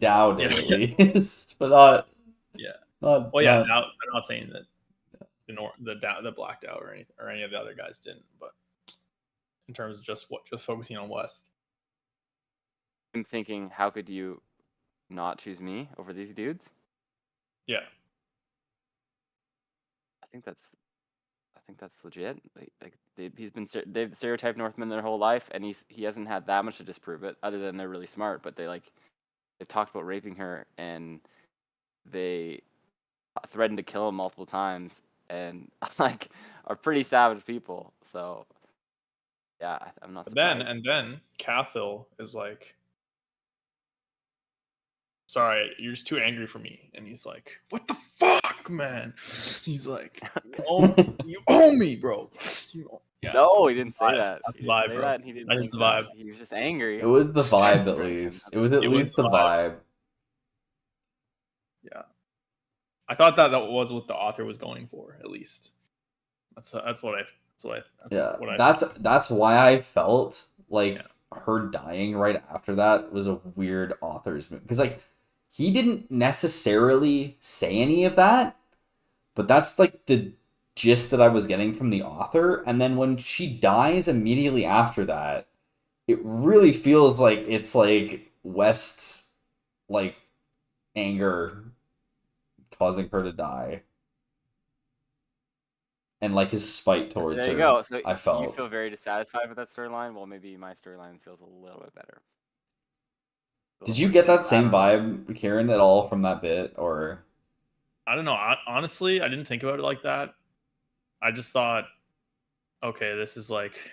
Doubt it Yeah. at least, but not. Yeah. Not, Well, yeah. not- Now, I'm not saying that the blacked out or anything or any of the other guys didn't, but in terms of just focusing on West. I'm thinking, how could you not choose me over these dudes? Yeah. I think that's legit. They've stereotyped Northmen their whole life, and he hasn't had that much to disprove it, other than they're really smart. But they've talked about raping her, and they threatened to kill him multiple times, and like are pretty savage people. So yeah, I'm not surprised. Then Cathil is like, sorry, you're just too angry for me. And he's like, what the fuck, man? He's like, you owe me, bro. Yeah. No, he didn't say Vibe. that. That's He the vibe, didn't say bro. that. He didn't That is think the that. vibe. He was just angry. It was the vibe at least. It was at least the vibe. Yeah. I thought that was what the author was going for, at least. That's why I felt like her dying right after that was a weird author's move, because like he didn't necessarily say any of that, but that's like the gist that I was getting from the author. And then when she dies immediately after that, it really feels like it's like West's like anger causing her to die, and like his spite towards There you her. go. So I felt. you feel very dissatisfied with that storyline. Well, maybe my storyline feels a little bit better. Did you get that same vibe, Kieran, at all from that bit, or? I don't know. Honestly, I didn't think about it like that. I just thought okay, this is like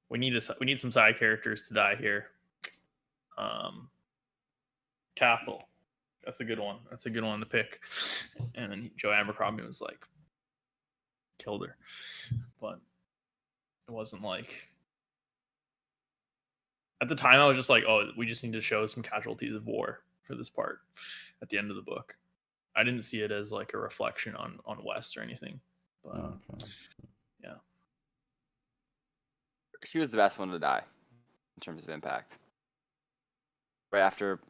we need some side characters to die here. Cathal, that's a good one. That's a good one to pick. And then Joe Abercrombie was like killed her, but it wasn't like at the time I was just like, oh, we just need to show some casualties of war for this part at the end of the book. I didn't see it as like a reflection on West or anything. But Okay. yeah. She was the best one to die in terms of impact. Right after,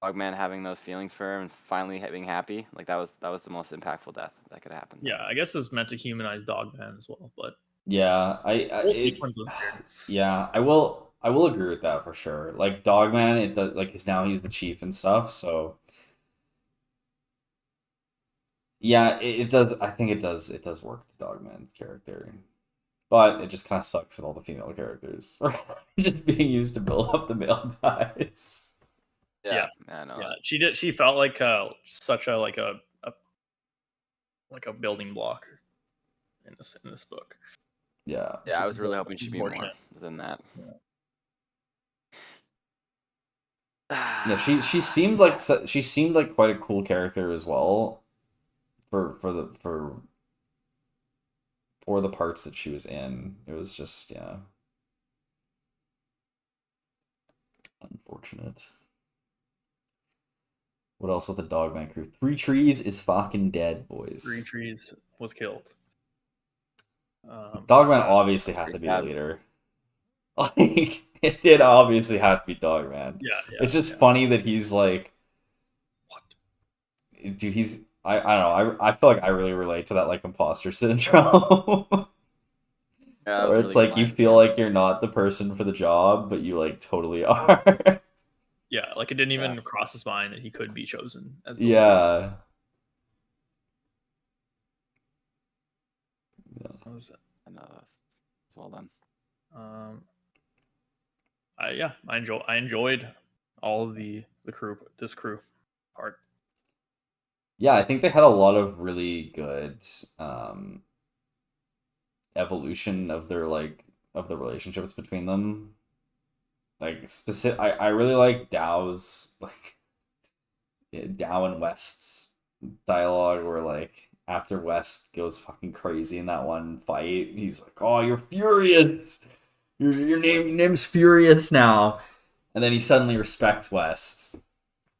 Dogman having those feelings for him and finally being happy, like that was the most impactful death that could happen. Yeah, I guess it was meant to humanize Dogman as well, but Yeah, the whole sequence was weird. yeah, I will agree with that for sure. Like Dogman, it does, like he's the chief and stuff, so yeah, it does. I think it does work to Dogman's character, but it just kind of sucks that all the female characters are just being used to build up the male guys. Yeah. I know. Yeah, she did. She felt like such a like a building block in this book. Yeah. Yeah, I was really hoping she'd be more Unfortunate. than that. Yeah, she seemed like quite a cool character as well for the parts that she was in. It was just, yeah, unfortunate. What else with the Dogman crew? Three Trees is fucking dead, boys. Three Trees was killed. Dogman sad. obviously That's had to pretty be the sad. leader. Like, it did obviously have to be Dogman. Yeah, It's just funny that he's like, what? Dude, I don't know. I feel like I really relate to that like imposter syndrome. Yeah, that was Where a it's really like good you line. feel like you're not the person for the job, but you like totally are. Yeah, like it didn't even Yeah. cross his mind that he could be chosen as the leader. Yeah. That was I know that's well done. I enjoyed all of this crew part. Yeah, I think they had a lot of really good evolution of their of the relationships between them. Like specific I really like Dow's Dow and West's dialogue where like after West goes fucking crazy in that one fight, he's like, "Oh, you're furious. Your name's Furious now." And then he suddenly respects West,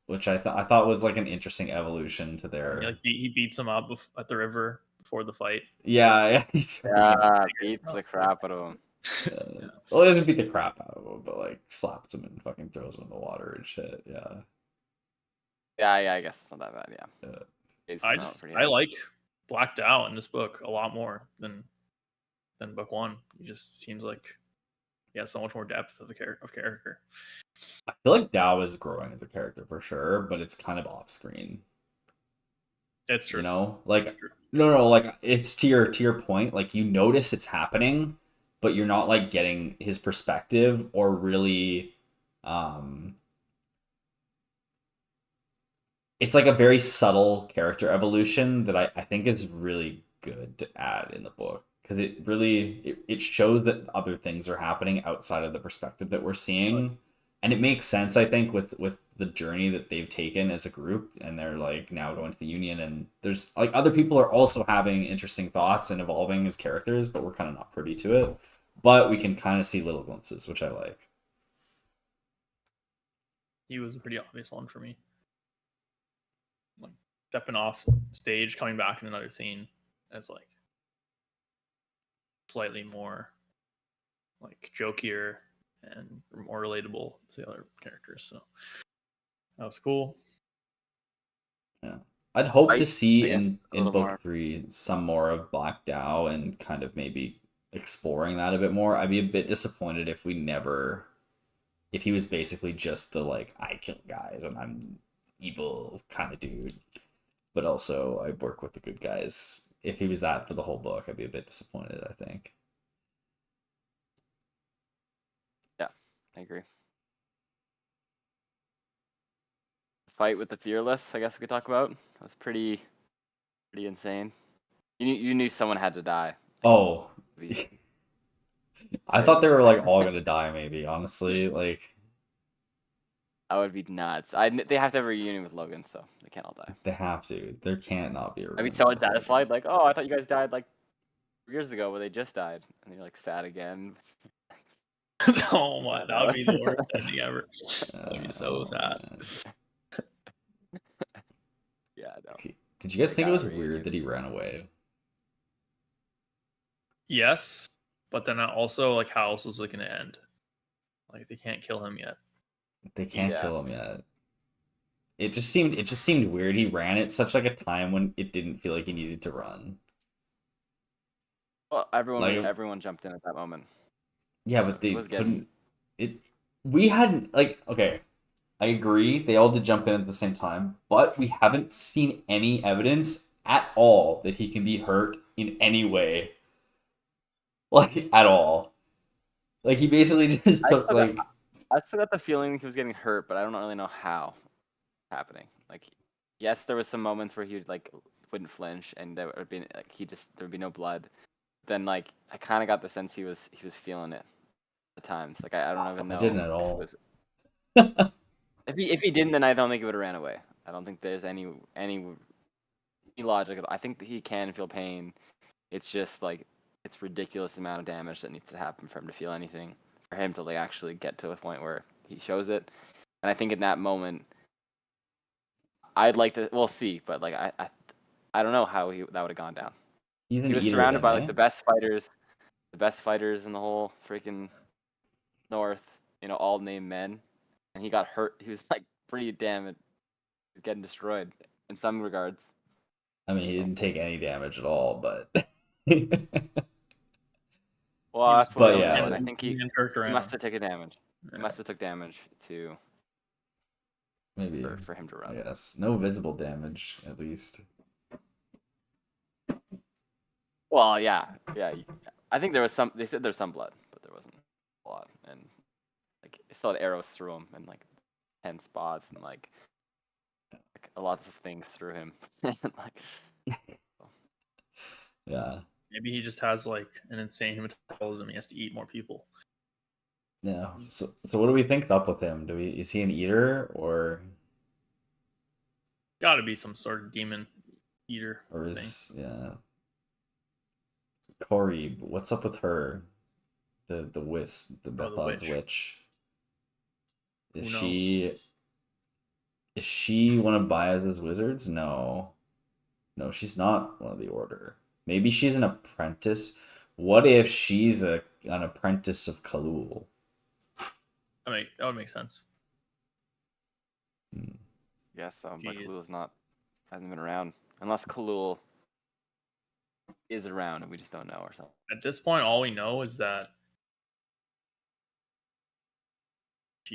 which I thought was like an interesting evolution to their He beats him up at the river before the fight. yeah. He throws him. Yeah, beats the crap out of him. Yeah. Well, he doesn't beat the crap out of him, but like slaps him and fucking throws him in the water and shit. Yeah. Yeah, I guess it's not that bad. Yeah. Yeah. It's I not just pretty I high. like Black Dow in this book a lot more than book one. He just seems like he has so much more depth of character. I feel like Dow is growing as a character for sure, but it's kind of off screen. That's true. You know, like no, like it's to your point. Like you notice it's happening, but you're not like getting his perspective or really. It's like a very subtle character evolution that I think is really good to add in the book because it really it shows that other things are happening outside of the perspective that we're seeing, and it makes sense I think with the journey that they've taken as a group, and they're like now going to the Union, and there's like other people are also having interesting thoughts and evolving as characters, but we're kind of not privy to it, but we can kind of see little glimpses, which I like. He was a pretty obvious one for me. Like stepping off stage, coming back in another scene as like slightly more like jokier and more relatable to the other characters. So that was cool. Yeah. I'd hope to Right, see I guess, in a little book more. 3 some more of Black Dow and kind of maybe exploring that a bit more. I'd be a bit disappointed if if he was basically just the like I kill guys and I'm evil kind of dude, but also I work with the good guys. If he was that for the whole book, I'd be a bit disappointed, I think. Yeah, I agree. Fight with the Fearless, I guess we could talk about. That was pretty insane. You knew someone had to die Oh, Be I thought they were exciting. like all gonna die. Maybe honestly, like That would be nuts. They have to have a reunion with Logan, so they can't all die. they have to. There can't not be a I'd be reunion so with Logan. unsatisfied. Like, oh, I thought you guys died like 3 years ago, but they just died, and you're like sad again. Oh my, that would be the worst ending ever. That would be so Oh, sad. man. Yeah, no. Did you guys They think it got was a weird reunion. that he ran away? Yes, but then also like how else was it going to end? Like they can't kill him yet. They can't Yeah. kill him yet. It just seemed weird. He ran at such like a time when it didn't feel like he needed to run. Well, Like everyone jumped in at that moment. yeah, but they was getting- couldn't. It we hadn't like okay. I agree. They all did jump in at the same time, but we haven't seen any evidence at all that he can be hurt in any way. Like at all. Like he basically just I took still got- like I still got the feeling he was getting hurt, but I don't really know how happening. Like, yes, there was some moments where he like wouldn't flinch, and there would be like there would be no blood. Then like I kind of got the sense he was feeling it at times. Like I don't even know. I didn't at if it all. was- if he didn't, then I don't think he would have ran away. I don't think there's any logic. I think that he can feel pain. It's just like it's ridiculous amount of damage that needs to happen for him to feel anything. For him to like actually get to a point where he shows it. And I think in that moment, I'd like to. We'll see, but like I don't know how that would have gone down. He's an He was eater surrounded then, by like eh? the best fighters in the whole freaking North. You know, all named men, and he got hurt. He was like pretty damn getting destroyed in some regards. I mean, he didn't take any damage at all, but Well, that's what But I don't yeah, know, and I think he jerked must around. have taken damage. He Yeah. must have took damage to maybe for him to run. yes, no visible damage at least. Well, yeah. I think there was some. They said there's some blood, but there wasn't a lot, and like it still had arrows through him in like 10 spots, and like lots of things through him. Like, Yeah, Maybe he just has like an insane metabolism. He has to eat more people. yeah. So what do we think's up with him? Is he an eater or Got to be some sort of demon eater thing. is yeah? Corey, what's up with her? The wisp, the the Bethod's witch. witch. Is Who she one of Baez's wizards? No. No, she's not one of the order. Maybe she's an apprentice. What if she's an apprentice of Khalul? That would make sense. yeah, so but Jeez. Kalul's hasn't been around unless Kalul is around and we just don't know or something. At this point, all we know is that if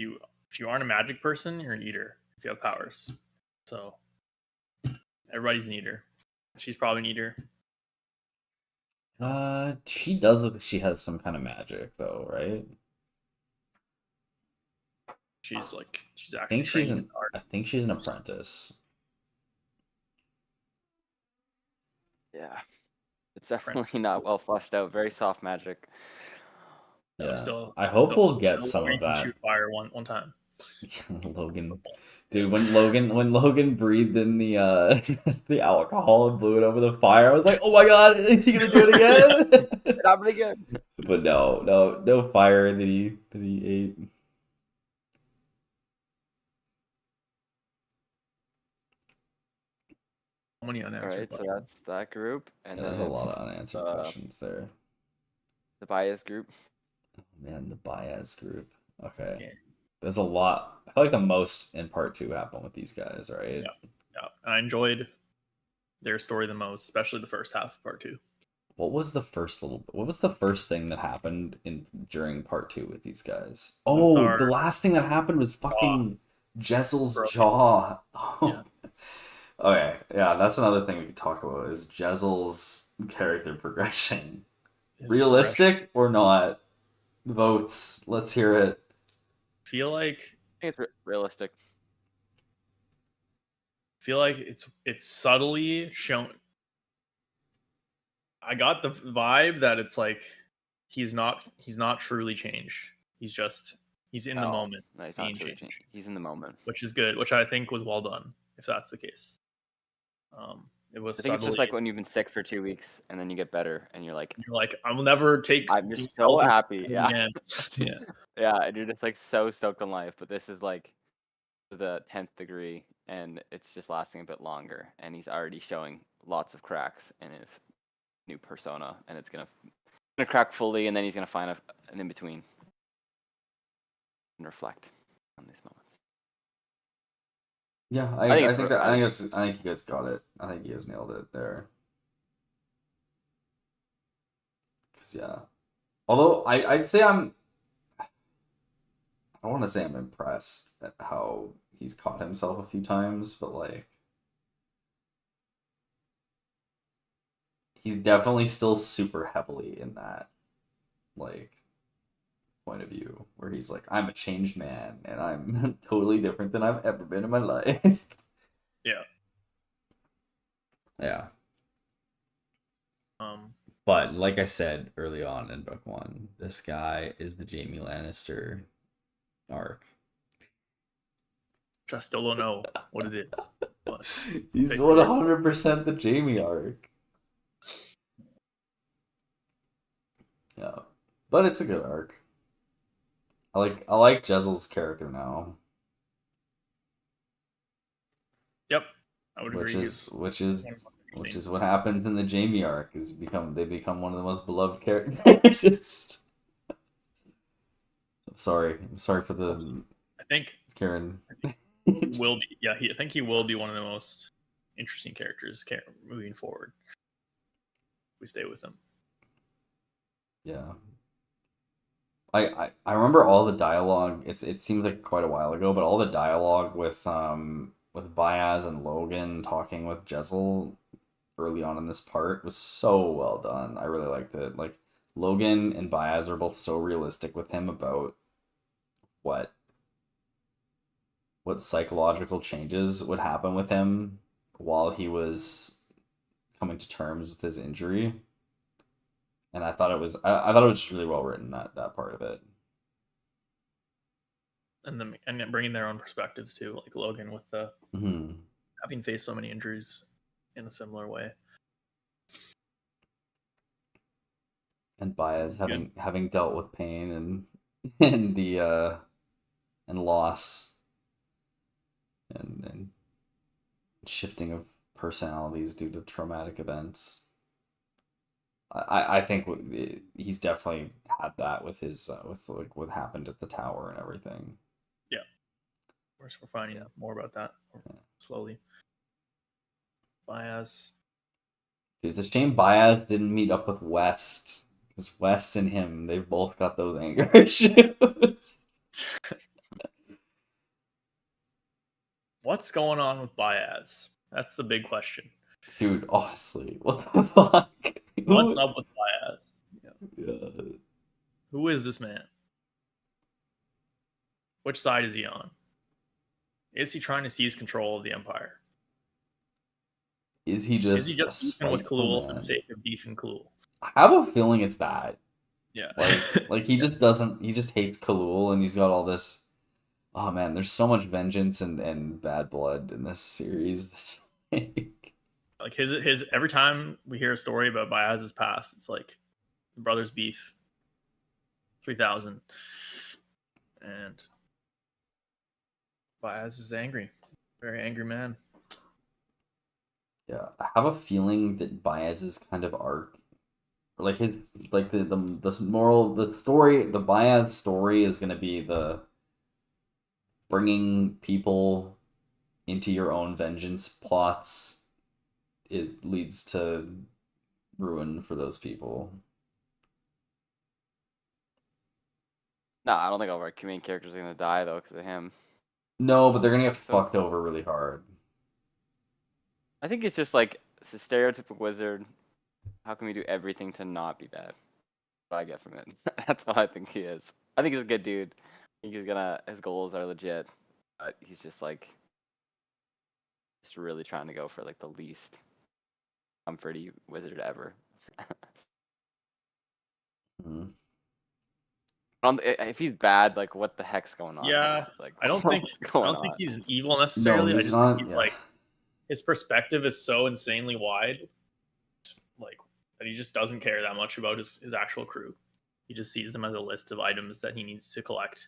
you aren't a magic person, you're an eater. If you have powers, so everybody's an eater. She's probably an eater. She does look like she has some kind of magic though, right? She's I actually think she's trained an in art. I think she's an apprentice. Yeah, it's definitely not well fleshed out. Very soft magic. Yeah. Still, I hope we'll get still some learning of to that. shoot fire one time. Logan, dude, when Logan breathed in the the alcohol and blew it over the fire, I was like, oh my god, is he gonna do it again? It happened again. But no fire that he ate. How many All unanswered right, so questions? that's that group, and Yeah, then there's a lot of unanswered uh, questions there. the bias group. Man, the Baez group. This Okay. game. There's a lot. I feel like the most in part 2 happened with these guys, right? Yeah, I enjoyed their story the most, especially the first half of part 2. What was the first thing that happened during part 2 with these guys? Oh, Our- the last thing that happened was fucking Jessel's Broken. jaw. Oh. Yeah. Okay, yeah, that's another thing we could talk about is Jessel's character progression. His Realistic or not? Votes. Let's hear it. feel like I think it's realistic. it's subtly shown. I got the vibe that it's like he's not truly changed. He's in the moment No, he's not being truly changed, changed. He's in the moment. which is good, which I think was well done. If that's the case, it was I think it's just subtly. like when you've been sick for 2 weeks and then you get better and you're like, You're like, I will never take I'm just these so helping happy. Yeah. again. Yeah. Yeah, and you're just like so stoked on life. But this is like the 10th degree and it's just lasting a bit longer. And he's already showing lots of cracks in his new persona. And it's gonna crack fully, and then he's gonna find an in between and reflect on these moments. Yeah, I think you guys got it. I think you guys nailed it there. 'Cause, yeah. Although I'd say I don't want to say I'm impressed at how he's caught himself a few times, but like he's definitely still super heavily in that like point of view where he's like, I'm a changed man and I'm totally different than I've ever been in my life. Yeah. Yeah. Um. But like I said early on in book one, this guy is the Jaime Lannister arc. Which I still don't know what it is. But He's 100% the Jaime arc. Yeah. But it's a good arc. I like Jezel's character now. Yep, I would agree. Which is what happens in the Jaime arc is they become one of the most beloved characters. I'm sorry for the I think Karen. will be I think he will be one of the most interesting characters moving forward. If we stay with him. Yeah. I remember all the dialogue. It seems like quite a while ago, but all the dialogue with Baez and Logan talking with Jezel early on in this part was so well done. I really liked it. Like Logan and Baez are both so realistic with him about what psychological changes would happen with him while he was coming to terms with his injury. And I thought it was just really well written, that part of it. And then bringing their own perspectives too, like Logan with the having faced so many injuries in a similar way. And Baez having dealt with pain and the and loss and shifting of personalities due to traumatic events. I think he's definitely had that with his with like what happened at the tower and everything. Yeah, of course we're finding out more about that slowly. Baez. It's a shame Baez didn't meet up with West, because West and him, they've both got those anger issues. What's going on with Baez? That's the big question. Dude, honestly, what the fuck? What's up with Baez? Yeah. Who is this man? Which side is he on? Is he trying to seize control of the Empire? Is he just beefing with Khalul for the sake of beefing Khalul? I have a feeling it's that. Yeah. Like he just doesn't, he just hates Khalul and he's got all this, oh man, there's so much vengeance and bad blood in this series. That's like his every time we hear a story about Baez's past, it's like brothers beef 3000 and Baez is angry, very angry man. Yeah, I have a feeling that Baez's kind of arc, like his like the moral, the story, the Baez story is gonna be the bringing people into your own vengeance plots leads to ruin for those people. No, I don't think our main characters are gonna die though because of him. No, but they're gonna get fucked over really hard. I think it's just like it's a stereotypical wizard. How can we do everything to not be bad? What I get from it. That's what I think he is. I think he's a good dude. I think his goals are legit. But he's just like just really trying to go for like the least comforty wizard ever. Hmm. If he's bad, like what the heck's going on? Yeah, Like I don't think what's going think on? he's evil No, necessarily. I he's just think not. he's Yeah. like his perspective is so insanely wide, like that he just doesn't care that much about his actual crew. He just sees them as a list of items that he needs to collect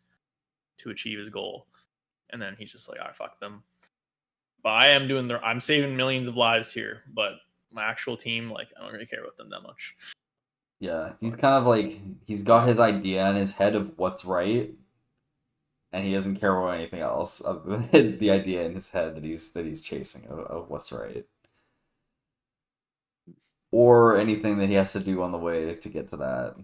to achieve his goal, and then he's just like, "I fuck them." But I'm saving millions of lives here, but my actual team, like, I don't really care about them that much. Yeah, he's kind of like he's got his idea in his head of what's right, and he doesn't care about anything else other than the idea in his head that he's chasing of what's right, or anything that he has to do on the way to get to that.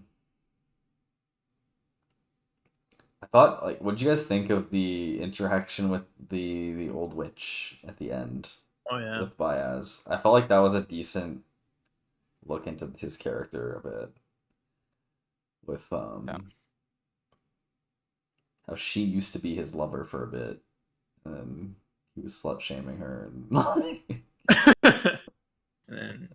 I thought, like, what did you guys think of the interaction with the old witch at the end Oh yeah, with Baez? I felt like that was a decent look into his character a bit, with Yeah. how she used to be his lover for a bit, and then he was slut shaming her, and like, and then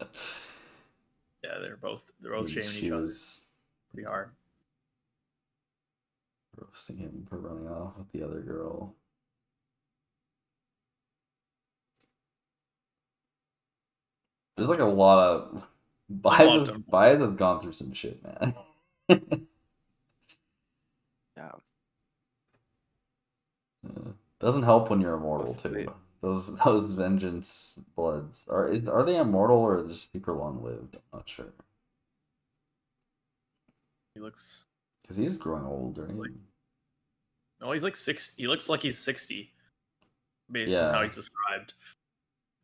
yeah, they're both shaming she each other was pretty hard. roasting him for running off with the other girl. There's like a lot of Baez has gone through some shit, man. Yeah. Doesn't help when you're immortal Mostly. too. Those vengeance bloods are they immortal or just super long lived? I'm not sure. He looks Because he's growing old, right? no, he's like 60. He looks like he's 60, based on how Yeah, he's described.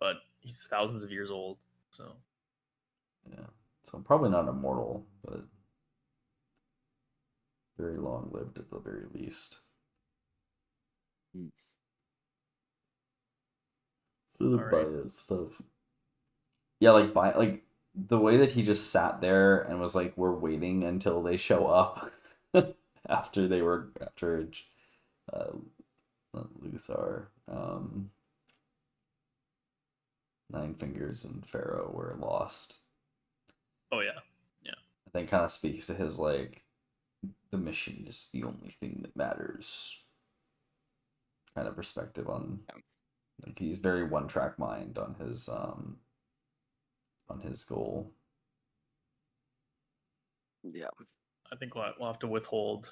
But he's thousands of years old, so yeah. So I'm probably not immortal, but very long lived at the very least. Hmm. So the all right. bias stuff. Yeah, like the way that he just sat there and was like, "We're waiting until they show up," after uh, not Luthar, Nine Fingers and Pharaoh were lost. Oh yeah, yeah. I think kind of speaks to his like the mission is the only thing that matters kind of perspective on, Yeah. like, he's very one track mind on his goal. Yeah. I think we'll have to withhold.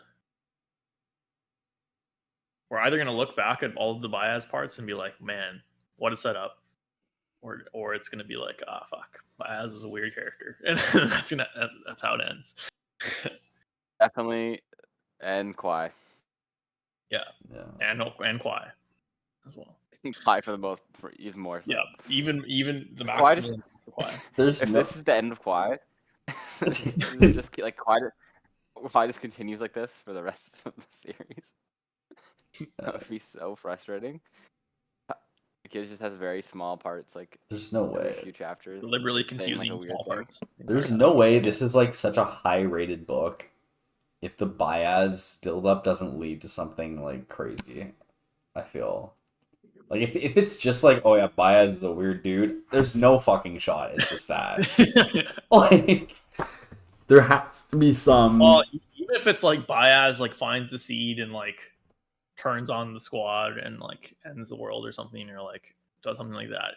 We're either gonna look back at all of the Baez parts and be like, "Man, what a setup," or it's gonna be like, "Ah, fuck, Baez is a weird character," and that's how it ends. Definitely. And Kwai. Yeah, Yeah. and Kwai as well. I think Kwai for even more so. Yeah, even the Kwai maximum for Kwai. There's If no this is the end of Kwai, just like Kwai. If I just continues like this for the rest of the series, that would be so frustrating. The kid just has very small parts, like there's no every way. few chapters. Deliberately saying, like, confusing a weird small thing. parts. There's no way this is like such a high rated book if the Baez buildup doesn't lead to something like crazy. I feel like if it's just like, oh yeah, Baez is a weird dude, there's no fucking shot it's just that. Like there has to be some. Well, even if it's like Baez like finds the seed and like turns on the squad and like ends the world or something, or like does something like that,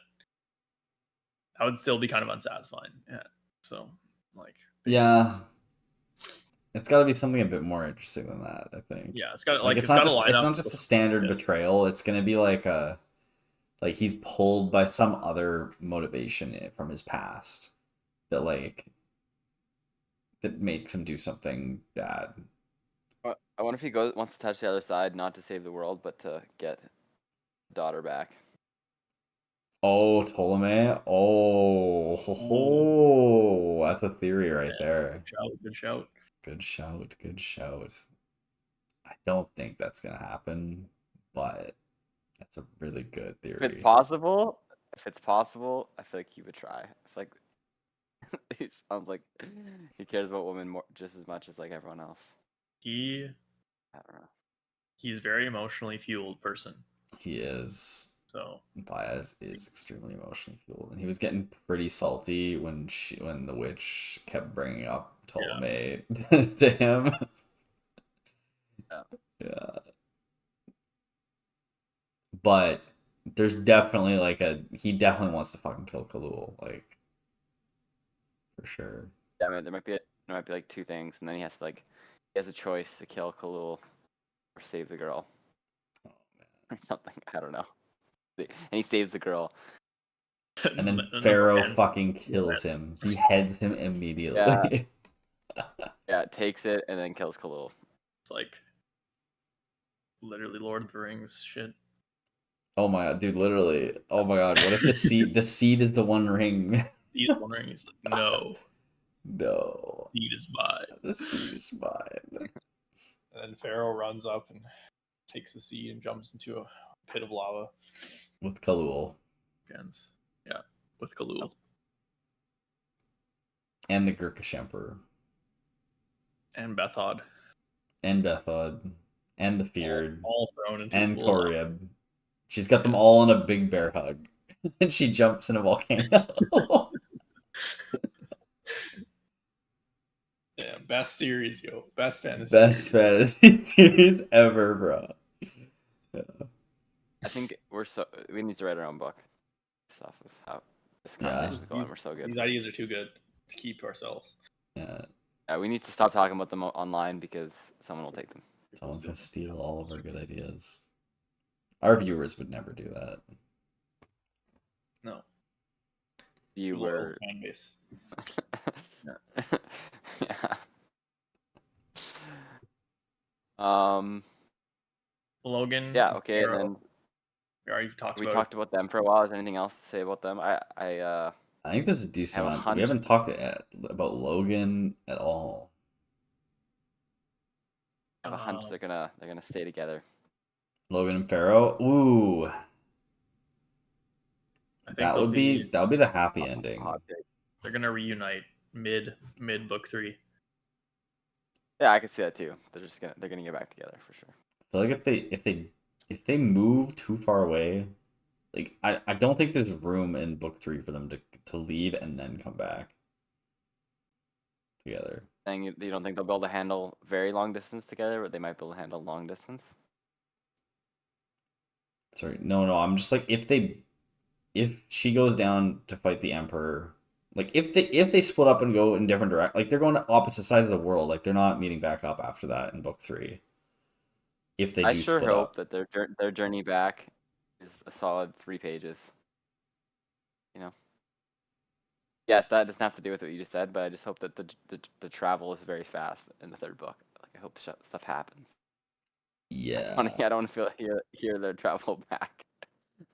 that would still be kind of unsatisfying. Yeah. So like Yeah. It's got to be something a bit more interesting than that, I think. Yeah, it's got Like it's got to line it's up. not just a standard betrayal. It's gonna be like he's pulled by some other motivation from his past that makes him do something bad. I wonder if he wants to touch the other side, not to save the world, but to get daughter back. Oh, Ptolemy. Oh, that's a theory right there. Good shout. Good shout. Good shout. I don't think that's gonna happen, but that's a really good theory. If it's possible, I feel like he would try. I feel like he sounds like he cares about women just as much as like everyone else. I don't know. He's a very emotionally fueled person. He is. So Baez is extremely emotionally fueled, and he was getting pretty salty when the witch kept bringing up Ptolemy to him. Yeah. Yeah. But there's definitely like he definitely wants to fucking kill Khalul, like for sure. Yeah, I mean, there might be like two things, and then he has a choice to kill Khalul or save the girl Oh or something. I don't know. And he saves the girl. And then number Pharaoh 10. fucking kills him, beheads him immediately. Yeah, takes it and then kills Khalul. It's like literally Lord of the Rings shit. Oh my god, dude, literally. Oh my god, what if the seed is the one ring? Seed is wondering. He's like, no, No. seed is mine. The seed is mine. And then Pharaoh runs up and takes the seed and jumps into a pit of lava. With Khalul. Ends. Yeah, with Khalul. And the Gurkish Emperor. And Bethod. And Bethod. And the Feared. All thrown into And a pool of lava. Korib. She's got them all in a big bear hug. And she jumps in a volcano. Yeah, best series, yo. Best fantasy Best series. fantasy series ever, bro. Yeah. I think we need to write our own book. Stuff of how this conversation is going. We're so good. These ideas are too good to keep to ourselves. Yeah. Yeah, we need to stop talking about them online because someone will take them. Someone's gonna steal all of our good ideas. Our viewers would never do that. No. You Too loyal were. fan base. Yeah. Logan. Yeah. Okay. And Pharaoh. then We already talked we about talked about them for a while. Is there anything else to say about them? I I think this is a decent have a amount. hunch. We haven't talked about Logan at all. have a hunch they're gonna stay together. Logan and Pharaoh. Ooh, I think that would be the happy ending. Hot take. they're gonna reunite mid book 3. Yeah, I could see that too. They're gonna get back together for sure. I feel like if they move too far away, like I don't think there's room in book 3 for them to leave and then come back together. Saying you don't think they'll be able to handle very long distance together, but they might be able to handle long distance. Sorry, no, I'm just like if she goes down to fight the Emperor, like if they split up and go in different direct, like they're going to opposite sides of the world, like they're not meeting back up after that in book 3. If they I do sure split hope up. that their journey back is a solid 3 pages. You know. Yes, that doesn't have to do with what you just said, but I just hope that the travel is very fast in the 3rd book. Like I hope stuff happens. Yeah. I don't want to hear their travel back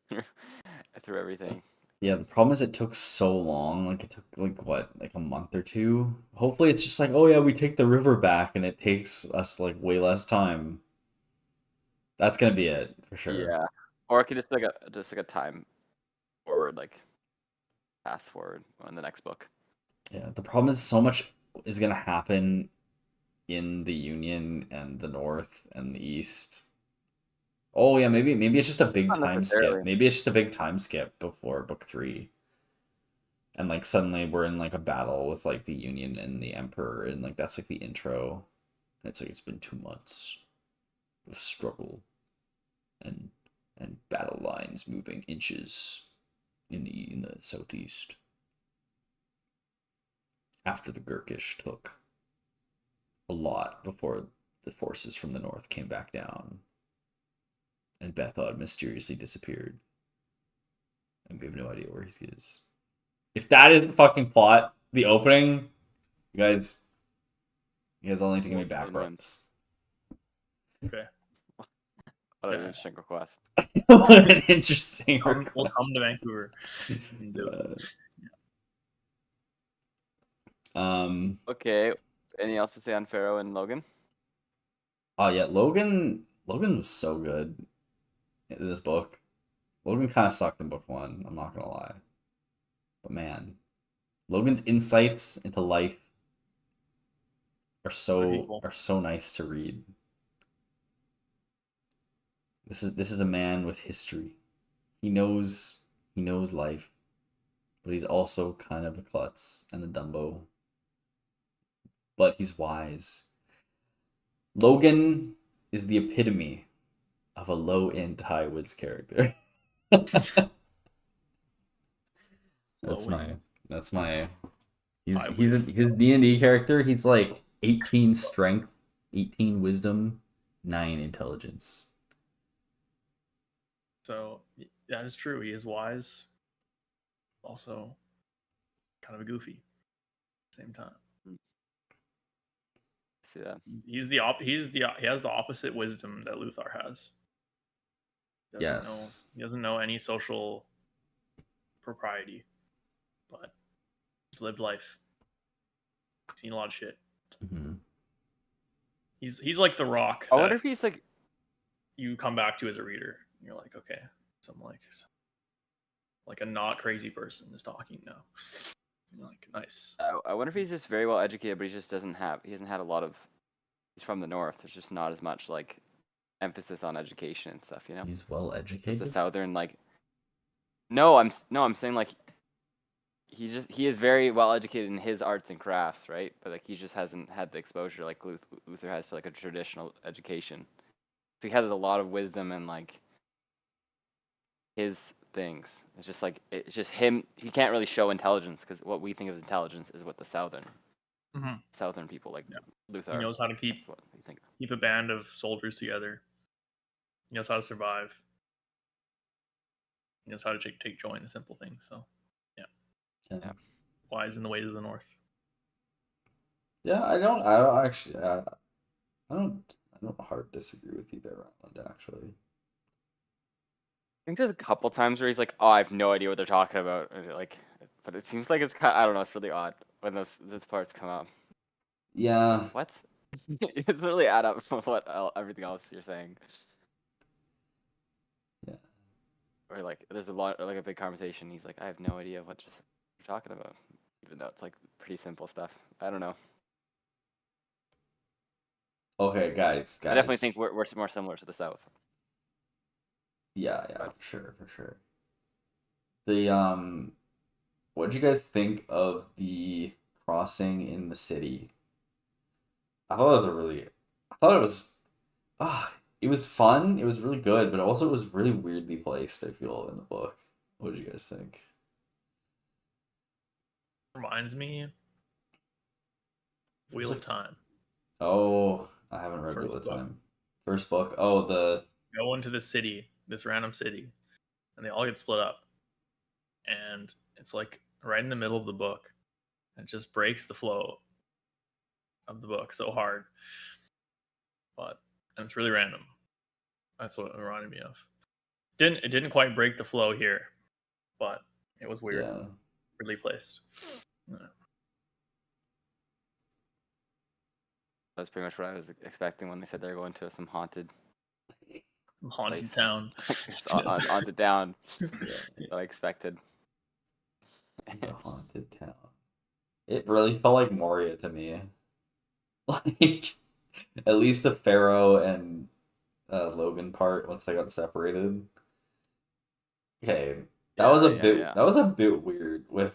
through everything. Yeah, the problem is it took so long. Like it took like a month or two. Hopefully it's just like, oh yeah, we take the river back and it takes us like way less time. That's gonna be it for sure. Yeah, or it could just be like a time forward, like fast forward on the next book. Yeah, the problem is so much is gonna happen in the Union and the North and the East. Oh yeah, maybe it's just a big Not time skip. necessarily. Maybe it's just a big time skip before book 3. And like suddenly we're in like a battle with like the Union and the Emperor, and like that's like the intro. And it's like it's been 2 months of struggle and battle lines moving inches in the southeast. After the Gurkish took a lot before the forces from the north came back down. And Bethod mysteriously disappeared. And we have no idea where he is. If that is the fucking plot, the opening, you guys all need to give me back rubs. Okay. What an interesting request. What an interesting We'll request. come to Vancouver. And do it. Okay. Anything else to say on Pharaoh and Logan? Oh yeah, Logan was so good in this book. Logan kind of sucked in book 1, I'm not gonna lie. But man, Logan's insights into life are so nice to read. This is a man with history, he knows life, but he's also kind of a klutz and a Dumbo. But he's wise. Logan is the epitome of a low-end high wits character. That's my that's my his D&D character. He's like 18 strength, 18 wisdom, 9 intelligence. So that is true. He is wise, also kind of a goofy at the same time. See that? He has the opposite wisdom that Luthar has. He doesn't know any social propriety, but he's lived life. Seen a lot of shit. Mm-hmm. He's like the rock. I wonder if he's like you come back to as a reader. And you're like, okay, some like a not crazy person is talking now. You're like, nice. I wonder if he's just very well educated, but he hasn't had a lot of. He's from the north. There's just not as much like emphasis on education and stuff. You know. He's well It's educated. the southern like. No, I'm saying like. He is very well educated in his arts and crafts, right? But like he just hasn't had the exposure like Luther has to like a traditional education. So he has a lot of wisdom and like his things. It's just him. He can't really show intelligence because what we think of as intelligence is what the southern people like Luther. He knows how to keep a band of soldiers together. He knows how to survive. He knows how to take joy in the simple things. So, yeah. Wise in the ways of the north. Yeah, I don't hard disagree with you there, Ryland, actually. I think there's a couple times where he's like, "Oh, I have no idea what they're talking about," like, but it seems like it's kind I don't know. It's really odd when those parts come up. Yeah. What? It doesn't really add up from everything else you're saying. Yeah. Or like, there's a big conversation. He's like, "I have no idea what you're talking about," even though it's like pretty simple stuff. I don't know. Okay, guys. I definitely think we're more similar to the South. Yeah, for sure. The what did you guys think of the crossing in the city? I thought it was fun. It was really good, but also it was really weirdly placed, I feel, in the book. What did you guys think? Reminds me of Wheel of Time. Oh, I haven't read Wheel of Time. First book. Oh, go into the city, this random city, and they all get split up. And it's like right in the middle of the book. And it just breaks the flow of the book so hard. And it's really random. That's what it reminded me of. It didn't quite break the flow here, but it was weird. Yeah. Weirdly placed. Yeah. That's pretty much what I was expecting when they said they're going to some haunted town. Haunted town. I expected. The haunted town. It really felt like Moria to me. Like, at least the Pharaoh and Logan part once they got separated. Okay, that was a bit weird with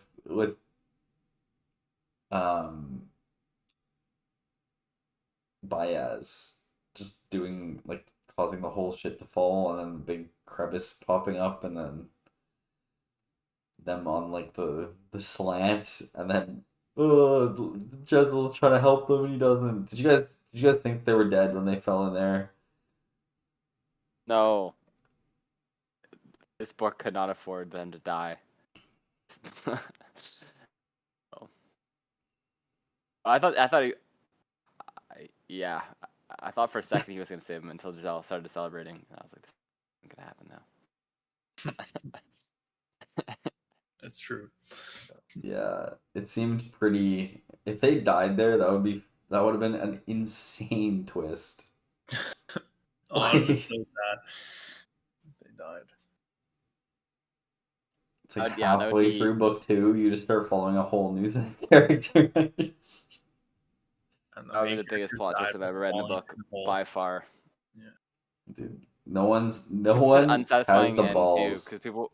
Baez just doing like causing the whole shit to fall and then the big crevice popping up and then them on like the slant and then Jezel's trying to help them and he doesn't. Did you guys think they were dead when they fell in there? No. This book could not afford them to die. Oh. I thought for a second he was gonna save him until Giselle started celebrating. And I was like, "This isn't gonna happen now." That's true. Yeah, it seemed pretty. If they died there, that would have been an insane twist. Oh, that would have been so sad. They died. It's like halfway through book 2, you just start following a whole new set of characters. That would be the biggest plot twist I've ever read in a book by far. Yeah. Dude, No one It's an has unsatisfying the end too, balls. because people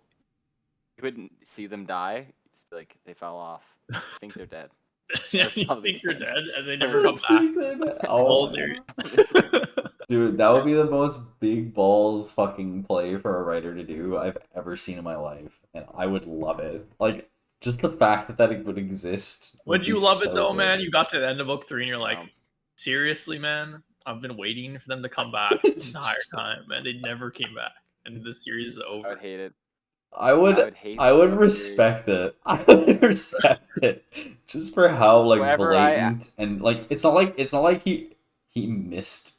you wouldn't see them die. Just be like they fell off. I think they're dead. Yeah, Or you something. think you're dead and they never come back. Oh, All serious. dude, that would be the most big balls fucking play for a writer to do I've ever seen in my life, and I would love it. Like, just the fact that that would exist would Would be you love it so though, good. man? You got to the end of book 3 and you're like, No. seriously, man? I've been waiting for them to come back this entire time, and they never came back. And the series is I over. would hate it. I would hate I this would book respect it. I would respect it just for how like Wherever blatant and like it's not like he missed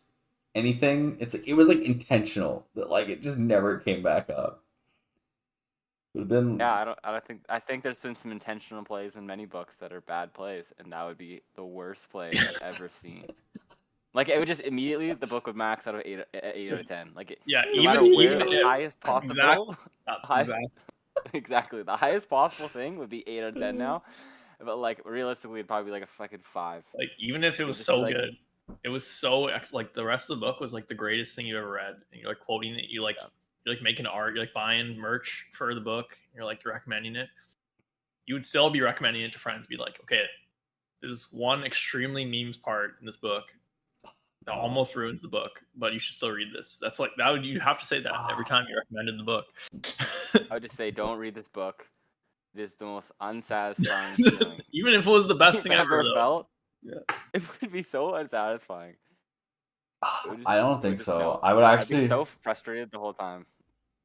anything. It was like intentional that like it just never came back up. It would have been Yeah, I think there's been some intentional plays in many books that are bad plays, and that would be the worst play I've ever seen. Like it would just immediately the book would max out of 8 out of 10. Like Yeah, no even matter where even the if highest possible, highest, exactly. exactly the highest possible thing would be 8 out of 10 now. But like realistically, it'd probably be like a fucking 5. Like even if it It'd was just be so like, good, it was so like the rest of the book was like the greatest thing you ever read. And you're like quoting it, you're like making art, you're like buying merch for the book, you're like recommending it. You would still be recommending it to friends, be like, okay, this is one extremely memes part in this book that almost ruins the book, but you should still read this. That's like that would you have to say that every time you recommended the book. I would just say, don't read this book. It is the most unsatisfying feeling Even if it was the best you've thing ever, though. felt. Yeah. It would be so unsatisfying. I don't it would think just so. no. I would I'd be actually so frustrated the whole time.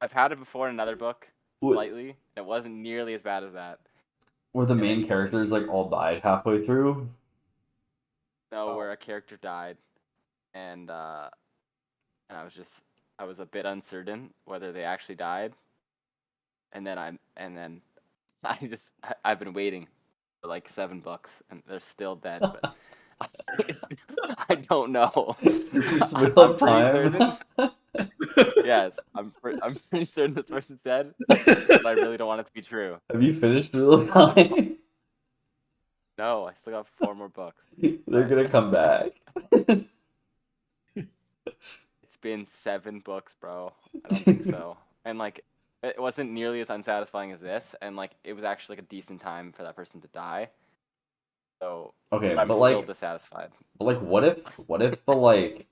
I've had it before in another book, slightly. It wasn't nearly as bad as that. where the And then main you- characters like all died halfway through. No, where a character died, and I was a bit uncertain whether they actually died, and then I've been waiting for like 7 books, and they're still dead, but I don't know. This I'm wheel of pretty time. certain. Yes, I'm pretty certain this person's dead, but I really don't want it to be true. Have you finished Wheel of Time? No, I still got 4 more books. They're gonna come back. It's been 7 books, bro. I don't think so. And like, it wasn't nearly as unsatisfying as this, and like, it was actually like a decent time for that person to die. So Okay, I'm but still like, dissatisfied. what if the like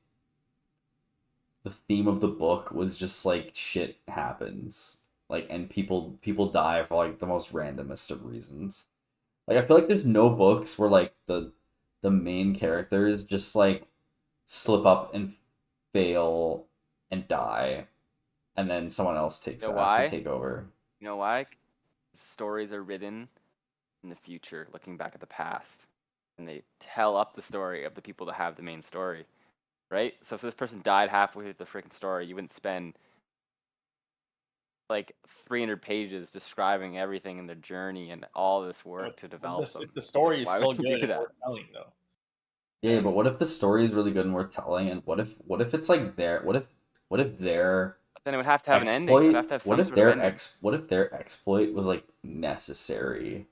the theme of the book was just like shit happens, like, and people die for like the most randomest of reasons. Like, I feel like there's no books where like the main characters just like slip up and fail and die, and then someone else You know has why? to take over. You know why? Stories are written in the future, looking back at the past, and they tell up the story of the people that have the main story, right? So if this person died halfway through the freaking story, you wouldn't spend like 300 pages describing everything in their journey and all this work to develop them. The story is Why still would you good do and that? worth telling, though. Yeah, but what if the story is really good and worth telling, and what if it's like what if their Then it would have to have an ending. It would have to have some sort of ending. what if their exploit was like necessary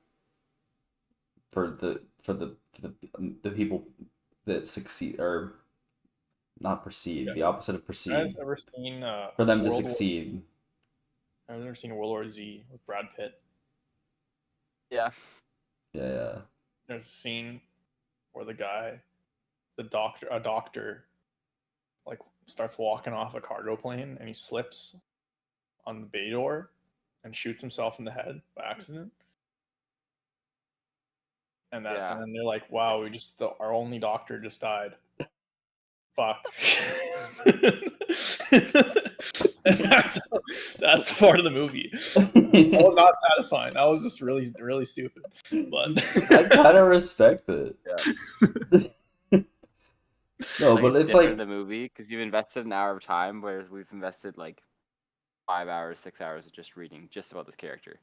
for the people that succeed, or not proceed, Yeah. the opposite of You proceed, guys ever seen for them to World War- succeed. I've never seen World War Z with Brad Pitt. Yeah. Yeah. There's a scene where a doctor, like starts walking off a cargo plane and he slips on the bay door and shoots himself in the head by accident. And then they're like, "Wow, our only doctor just died." Fuck. And that's part of the movie. That was not satisfying. That was just really, really stupid. But I kind of respect it. Yeah. No, Like, but it's different like in the movie because you've invested an hour of time, whereas we've invested like 5 hours, 6 hours of just reading just about this character.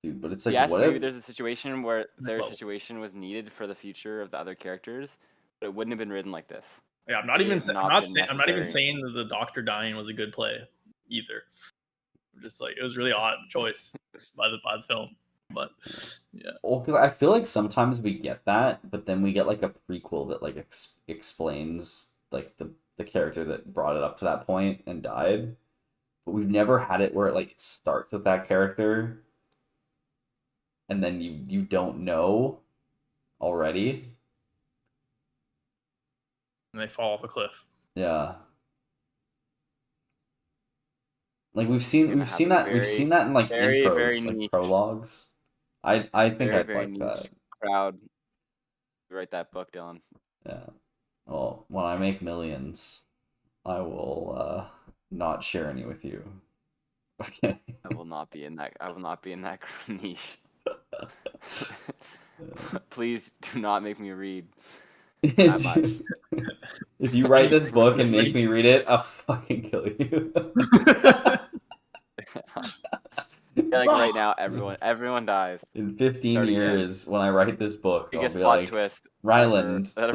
dude, but it's like Yes, what maybe if there's a situation where their Well- situation was needed for the future of the other characters, but it wouldn't have been written like this. yeah, I'm not even necessary. saying that the doctor dying was a good play either. Just like it was really odd choice by the film, but yeah. Well, because I feel like sometimes we get that, but then we get like a prequel that like explains like the character that brought it up to that point and died. But we've never had it where it starts with that character and then you don't know already. And they fall off a cliff. Yeah. Like we've seen Gonna we've have seen a that we've seen that in like very, very intros, like niche, prologues. I think very, I'd very like niche that. crowd. Write that book, Dylan. Yeah. Well, when I make millions, I will not share any with you. Okay. I will not be in that. I will not be in that niche. Please do not make me read that much. If you write this book and make Pretty- me read it, I'll fucking kill you. Like right now, everyone dies. In 15 Start again. years, when I write this book, I'll Biggest be plot like, twist. Ryland, ever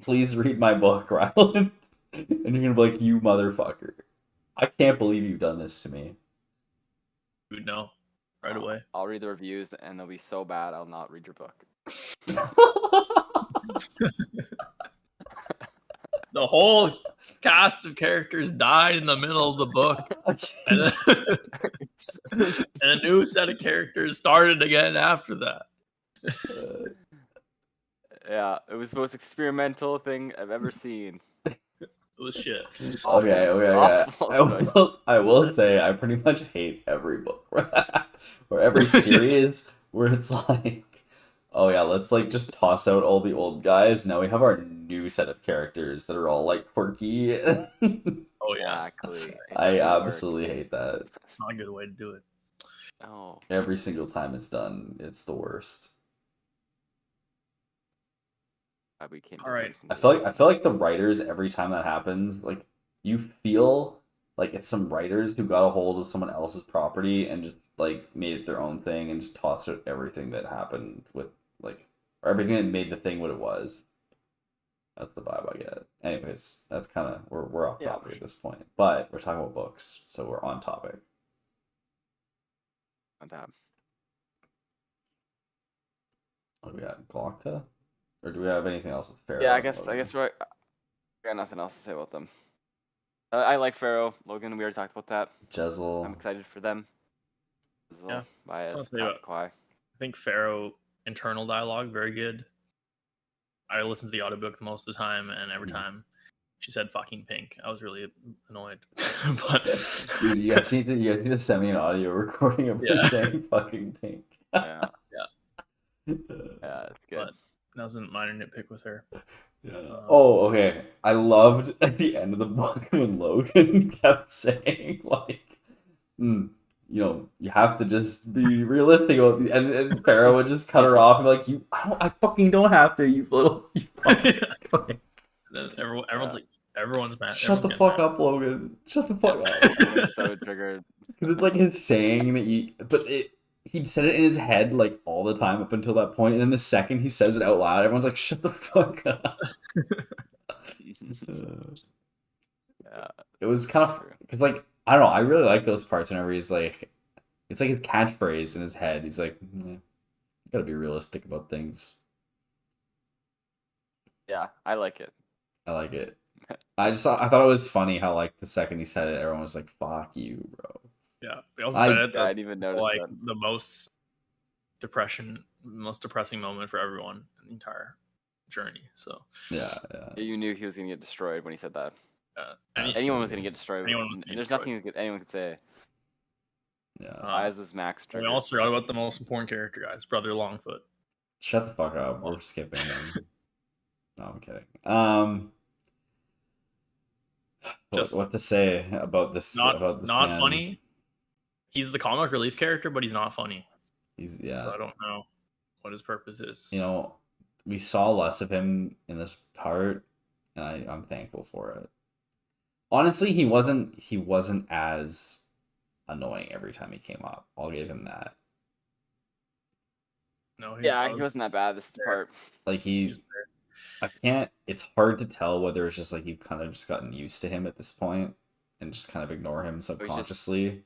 please read my book, Ryland. And you're gonna be like, you motherfucker. I can't believe you've done this to me. You would know right away. I'll read the reviews, and they'll be so bad I'll not read your book. The whole cast of characters died in the middle of the book, and a new set of characters started again after that. Yeah, it was the most experimental thing I've ever seen. It was shit. Okay. Awful. I will say I pretty much hate every book or every series where it's like, oh yeah, let's just toss out all the old guys. Now we have our new set of characters that are all quirky. Oh yeah, Exactly. It I doesn't work. absolutely hate that. it's not a good way to do it. Oh, Every single time it's done, it's the worst. we came to All right. some I feel like the writers, every time that happens, you feel like it's some writers who got a hold of someone else's property and just made it their own thing and just tossed out everything that happened with or everything that made the thing what it was. That's the vibe I get. Anyways, that's kind of we're off topic at this point, but we're talking about books, so we're on topic. Not bad. What do we got? Glocta? Or do we have anything else with Pharaoh? Yeah, I guess I got nothing else to say about them. I like Pharaoh, Logan. We already talked about that. Jezel. I'm excited for them. Yeah. By I'll say about- Kawhi. I think Pharaoh internal dialogue very good. I listened to the audiobook most of the time, and every time she said "fucking pink," I was really annoyed. But Dude, you guys need to send me an audio recording of her saying "fucking pink." Yeah. Yeah. Yeah, it's good. But that was a minor nitpick with her. Yeah. Oh, okay. I loved at the end of the book when Logan kept saying you have to just be realistic about the and Pharaoh would just cut her off and be like, I fucking don't have to, you little. You fucking. Then everyone's like, everyone's mad. Shut the fuck up, Logan. Shut the fuck up. I'm so triggered. Because it's his saying that he'd said it in his head all the time up until that point, and then the second he says it out loud, everyone's like, "Shut the fuck up." Yeah, It was kind of because I don't know, I really like those parts whenever he's it's his catchphrase in his head. He's like, you gotta be realistic about things. yeah, I like it. I like it. I thought it was funny how the second he said it, everyone was like, "Fuck you, bro." Yeah, we also said it. I didn't even notice that. The most depressing moment for everyone in the entire journey. So Yeah. You knew he was gonna get destroyed when he said that. any- Anyone was gonna get destroyed. Anyone was gonna get There's destroyed. nothing anyone could say. Yeah. As was Max. we triggered. also forgot about the most important character, guys. Brother Longfoot. Shut the fuck up. We're skipping them. No, I'm kidding. What to say about this? Not man? funny. He's the comic relief character, but he's not funny. So I don't know what his purpose is. We saw less of him in this part, and I'm thankful for it. Honestly, he wasn't as annoying every time he came up. I'll give him that. No, he wasn't that bad this part. It's hard to tell whether it's just you've kind of just gotten used to him at this point and just kind of ignore him subconsciously,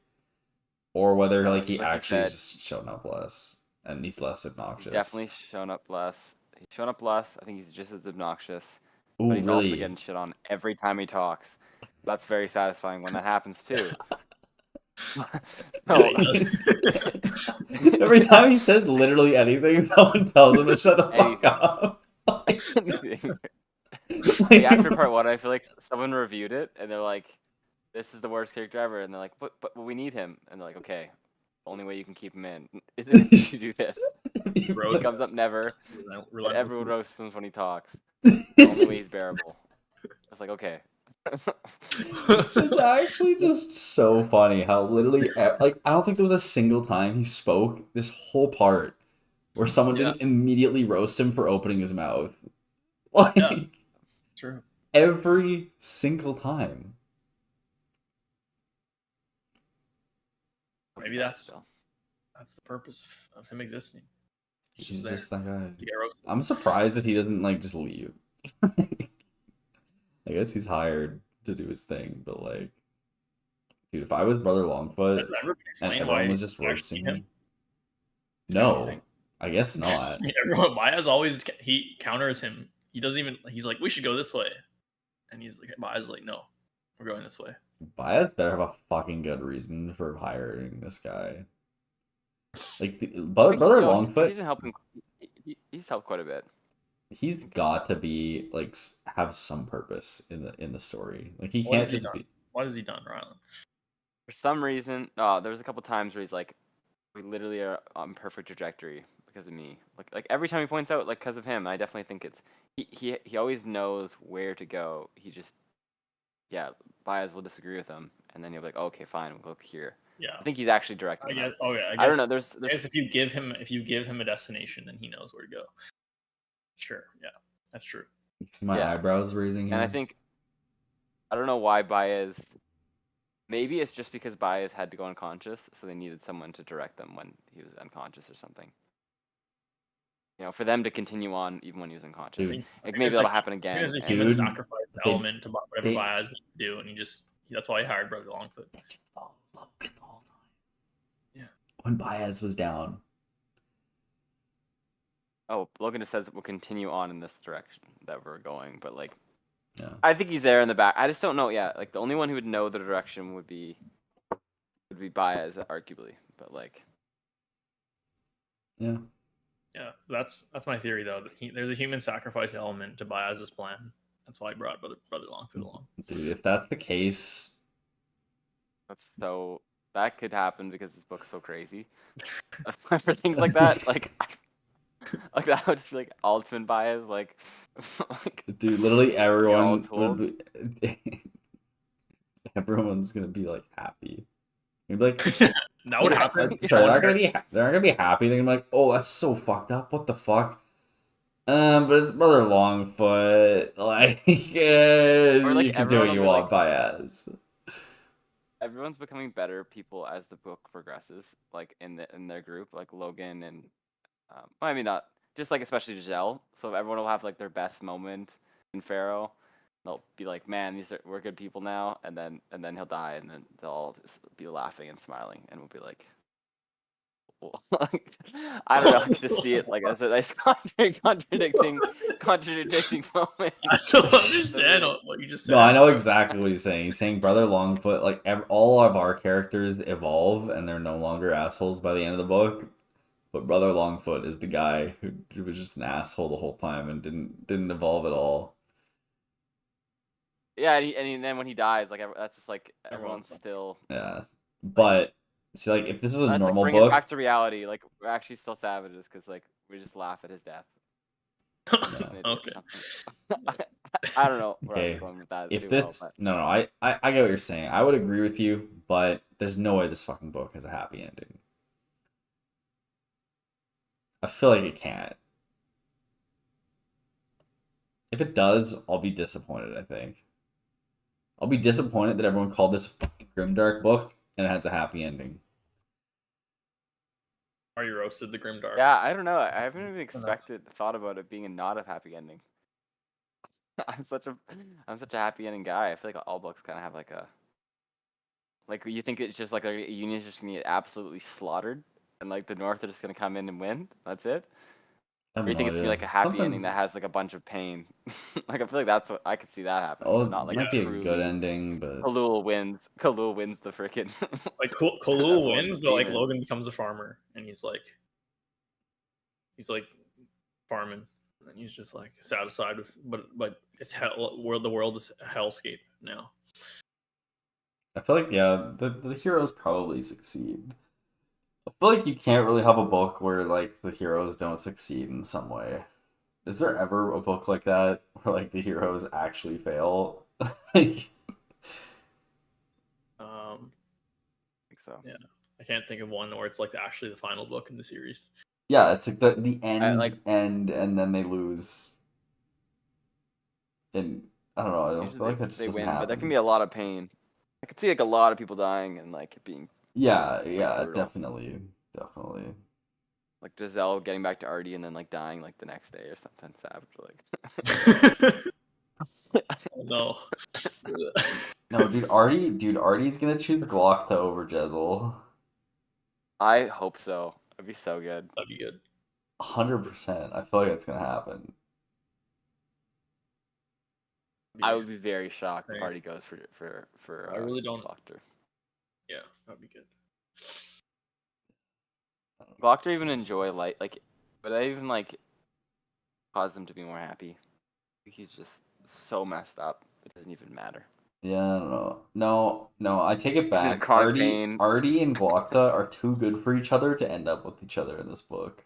or whether he actually is just shown up less and he's less obnoxious. He's definitely shown up less. He's shown up less. I think he's just as obnoxious. Ooh, but he's also really? getting shit on every time he talks. That's very satisfying when that happens too. Yeah, No, he does. Every time he says literally anything, someone tells him to shut the fuck anything. up. Like, Anything. like, Like after part 1, I feel like someone reviewed it and they're like, "This is the worst character ever," and they're like, "But we need him," and they're like, "Okay, the only way you can keep him in is if you do this." He Rose comes up never, and everyone relentlessly. roasts him when he talks. The only way he's bearable. It's like, okay. It's actually just so funny how literally, like, I don't think there was a single time he spoke this whole part where someone Yeah. didn't immediately roast him for opening his mouth. Like, Yeah. True. every single time. Maybe that's the purpose of him existing. He's there just that guy. to get roasted. I'm surprised that he doesn't, like, just leave. I guess he's hired to do his thing, but, like, dude, if I was Brother Longfoot Has everyone and explained everyone why was just you actually roasting need him? him, Is there no, anything? I guess not. Everyone, Baez always he counters him. He doesn't even. He's like, we should go this way, and he's like, Baez like, no, we're going this way. Baez better have a fucking good reason for hiring this guy. Like, Brother Longfoot, He's been helping. He's helped quite a bit. he's got to be like have some purpose in the story. Like, he What can't has he just done? be. What has he done, Rylan? For some reason, there was a couple times where he's like, "We literally are on perfect trajectory because of me." Like every time he points out, like, because of him, I definitely think it's he always knows where to go. He just, yeah, Baez will disagree with him, and then he'll be like, "Oh, okay, fine, we'll go here." Yeah. I think he's actually directing. I them. guess. Oh yeah. I don't know. There's I guess if you give him a destination, then he knows where to go. Sure. Yeah. That's true. My Yeah. eyebrows raising here. And I think I don't know why Baez. Maybe it's just because Baez had to go unconscious, so they needed someone to direct them when he was unconscious or something. You know, for them to continue on even when he was unconscious. Dude. Like maybe that'll happen again. There's a and- human Dude, sacrifice they- element to whatever they- Baez needs to do, and that's why he hired Brother Longfoot. They just followed Logan the whole time. Yeah. When Baez was down. Oh, Logan just says we'll continue on in this direction that we're going, but like, Yeah. I think he's there in the back. I just don't know. Yeah, like the only one who would know the direction would be Baez, arguably. But like, Yeah. Yeah, that's my theory though. There's a human sacrifice element to Baez's plan. That's why I brought Brother Longfoot along. Dude, if that's the case, that could happen because this book's so crazy. For things like that, like that would just be like ultimate Baez, like dude, literally everyone told. would be, everyone's gonna be like happy. You'd be like, That would happen. sorry, they're not gonna be happy. They're gonna be like, oh, that's so fucked up. What the fuck? But it's Brother Longfoot. Like, Or, like, you can do what everyone you will be want, like- Baez. Everyone's becoming better people as the book progresses, like in their group, like Logan and well, I mean not just like especially Giselle. So everyone will have like their best moment in Pharaoh. They'll be like, "Man, we're good people now," and then he'll die, and then they'll all be laughing and smiling, and we'll be like, well, I don't know, I just see it like as a nice contradicting moment. I don't understand what you just said. No, I know exactly what he's saying. He's saying Brother Longfoot, like all of our characters evolve and they're no longer assholes by the end of the book. But Brother Longfoot is the guy who was just an asshole the whole time and didn't evolve at all. Yeah, and then when he dies, like that's just like everyone's Everyone's still. Yeah, but see, like if this was a That's normal like bring book, it back to reality. Like we're actually still savages because like we just laugh at his death. Okay. I don't know where Okay, I'm going with that. if too this well, no, I get what you're saying. I would agree with you, but there's no way this fucking book has a happy ending. I feel like it can't. If it does, I'll be disappointed, I think. I'll be disappointed that everyone called this a fucking grimdark book and it has a happy ending. Are you roasted the Grimdark? yeah, I don't know. I haven't even thought about it being a not a happy ending. I'm such a happy ending guy. I feel like all books kind of have like you think it's just like a union's just gonna get absolutely slaughtered and like the North are just gonna come in and win. That's it. I have Or you no think it's gonna be idea. like a happy ending Sometimes, that has like a bunch of pain? Like I feel like that's what I could see that happening, oh, but it not like might be a good truly. ending, but Khalul wins. Khalul wins the freaking. Like Khalul avoid wins, his but like demons. Logan becomes a farmer, and he's like farming, and he's just like satisfied with, but it's hell. The world is a hellscape now. I feel like yeah, the heroes probably succeed. I feel like you can't really have a book where like the heroes don't succeed in some way. Is there ever a book like that where like the heroes actually fail? Like, Um, I think so. yeah, I can't think of one where it's like actually the final book in the series. yeah, it's like the I like end, and then they lose. And I don't know. I don't usually feel like that just they doesn't win, but there can happen. be a lot of pain. I could see like a lot of people dying and like it being Yeah, like yeah, brutal. definitely, definitely. Like Giselle getting back to Artie and then like dying like the next day or something savage. Oh, no. No, dude, Artie's gonna choose Glockta over Jezel. I hope so. That'd be so good. That'd be good. 100%. I feel like it's gonna happen. I would be very shocked if Right. Artie goes for I really don't. Glockter. Yeah, that'd be good. Glockter even enjoy like, but I even like cause him to be more happy. He's just so messed up. It doesn't even matter. Yeah, I don't know. No, I take it He's in back. chronic pain. Artie and Glockta are too good for each other to end up with each other in this book.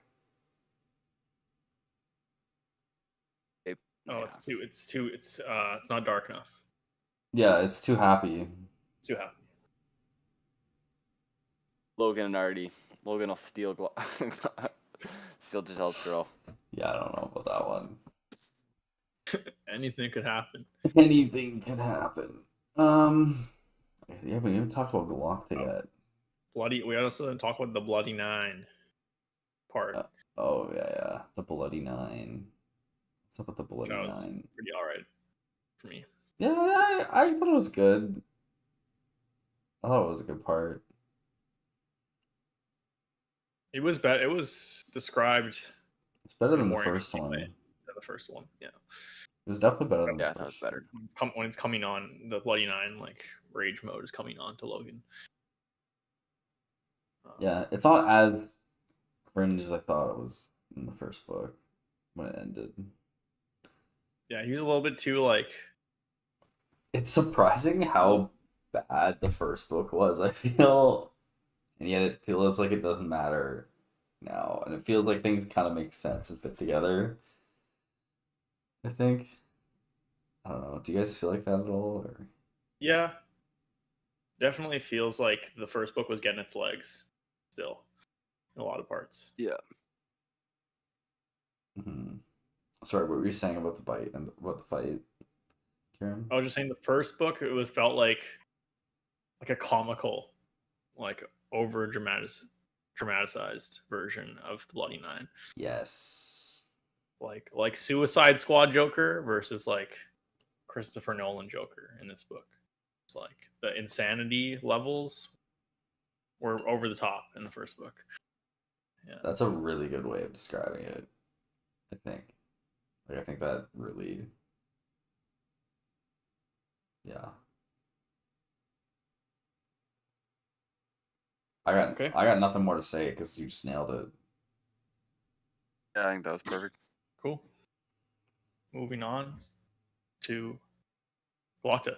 Oh, Yeah. it's not dark enough. Yeah, it's too happy. It's too happy. Logan and Artie. Logan will steal steal Giselle's girl. Yeah, I don't know about that one. Anything could happen. Anything can happen. Yeah, we haven't talked about Glockta yet. We also didn't talk about the Bloody Nine part. Oh yeah, the Bloody Nine. What's up with the Bloody That was Nine? pretty alright for me. Yeah, I thought it was good. I thought it was a good part. It was bad. It was described It's better in a than the more first interesting one. way It than the first one. Yeah. was definitely better than Yeah, the that was first. better. When it's coming on, the Bloody Nine like rage mode is coming on to Logan. Yeah, it's not as cringe as I thought it was in the first book when it ended. Yeah, he was a little bit too like. It's surprising how bad the first book was, I feel. And yet it feels like it doesn't matter now. And it feels like things kind of make sense and fit together. I think. I don't know. Do you guys feel like that at all? Or... Yeah, definitely feels like the first book was getting its legs still in a lot of parts. Yeah. Mm-hmm. Sorry, what were you saying about the bite and about the fight, Kieran? I was just saying the first book it was felt like a comical, like over dramatized version of the Bloody Nine. Yes. Like Suicide Squad Joker versus like Christopher Nolan Joker in this book. It's like the insanity levels were over the top in the first book. Yeah. That's a really good way of describing it, I think. Like, I think that really... Yeah. I got nothing more to say because you just nailed it. Yeah, I think that was perfect. Cool. Moving on to Glockta.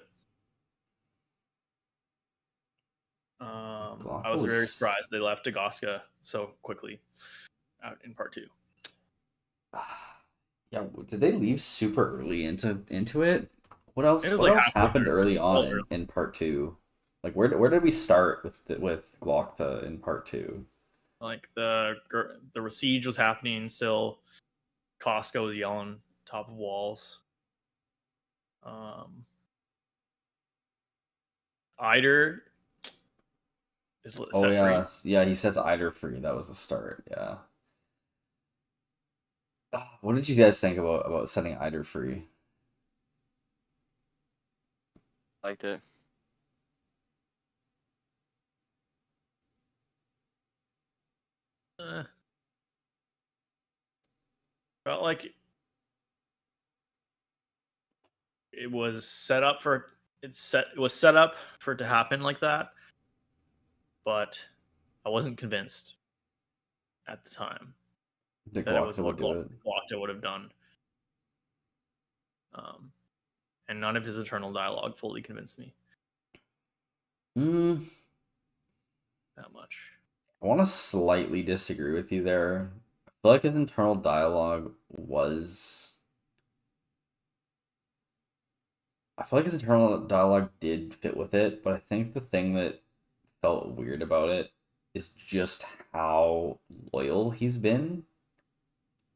Glockta I was very was- surprised they left Dagosca so quickly out in part 2. Yeah, did they leave super early into it? What else? It was What like else halfway happened through. early on Well, in part 2? Like where did we start with Glockta in part 2? like the siege was happening still. Costco was yelling top of walls. Eider is set Oh yeah, free. yeah. He sets Eider free. That was the start. Yeah. What did you guys think about setting Eider free? Liked it. felt like it was set up for it was set up for it to happen like that, but I wasn't convinced at the time The that it was Galacta would what do it. Glockta would have done. And none of his internal dialogue fully convinced me Mm, that much. I want to slightly disagree with you there. I feel like his internal dialogue was. I feel like his internal dialogue did fit with it, but I think the thing that felt weird about it is just how loyal he's been.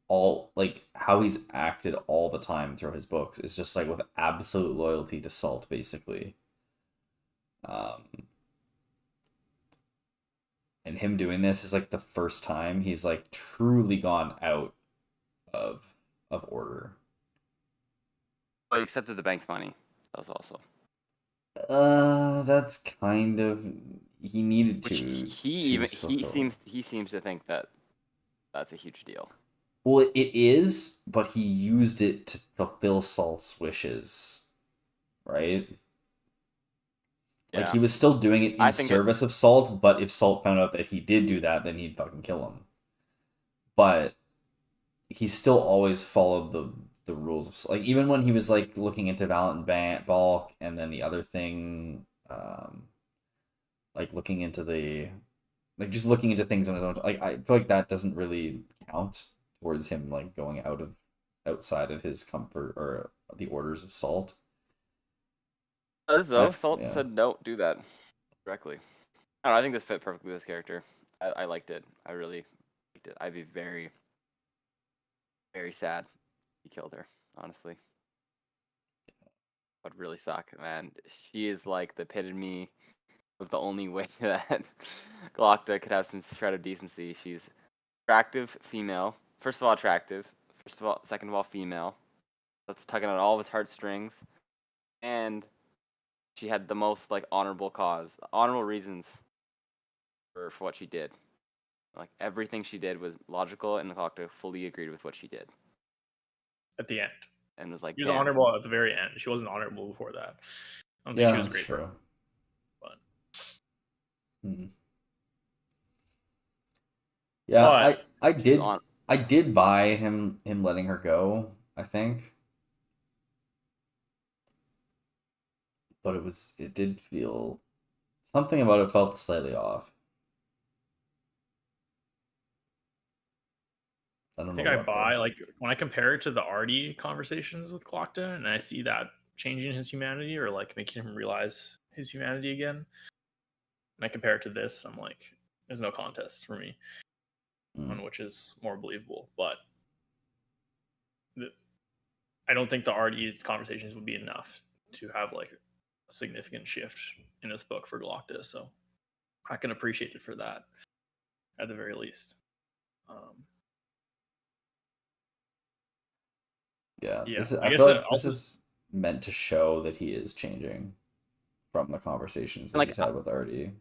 All like how he's acted all the time through his books is just like with absolute loyalty to Salt, basically. Um, and him doing this is like the first time he's like truly gone out of order. But he accepted the bank's money. That was also. That's kind of he needed Which to he fulfill. seems to think that that's a huge deal. Well, it is, but he used it to fulfill Salt's wishes, right? Like Yeah. he was still doing it in I think service of Salt, but if Salt found out that he did do that, then he'd fucking kill him. But he still always followed the rules of like even when he was like looking into Valentin Balk and then the other thing, like looking into the like just looking into things on his own. Like I feel like that doesn't really count towards him like going outside of his comfort or the orders of Salt. though. Salt Yeah. said don't do that directly. I don't know, I think this fit perfectly with this character. I liked it. I really liked it. I'd be very, very sad he killed her, honestly. Would really suck, man. She is like the epitome of the only way that Galacta could have some shred of decency. She's attractive female. First of all, attractive. Second of all, female. That's tugging at all of his heartstrings. And she had the most like honorable reasons for what she did. Like everything she did was logical, and Galacta fully agreed with what she did. At the end, And was like, she was damn. honorable at the very end. She wasn't honorable before that. I don't think Yeah, she was that's great. true. But Yeah, But I did buy him letting her go, I think. But it did feel something about it felt slightly off. I don't I think know I what buy though. like when I compare it to the Artie conversations with Glokta, and I see that changing his humanity or like making him realize his humanity again. And I compare it to this, I'm like, there's no contest for me on which is more believable. But I don't think the Artie's conversations would be enough to have like a significant shift in this book for Glokta. So I can appreciate it for that at the very least. Yeah, Yeah, this is, I I guess feel like this also is meant to show that he is changing from the conversations that like he's had with Artie.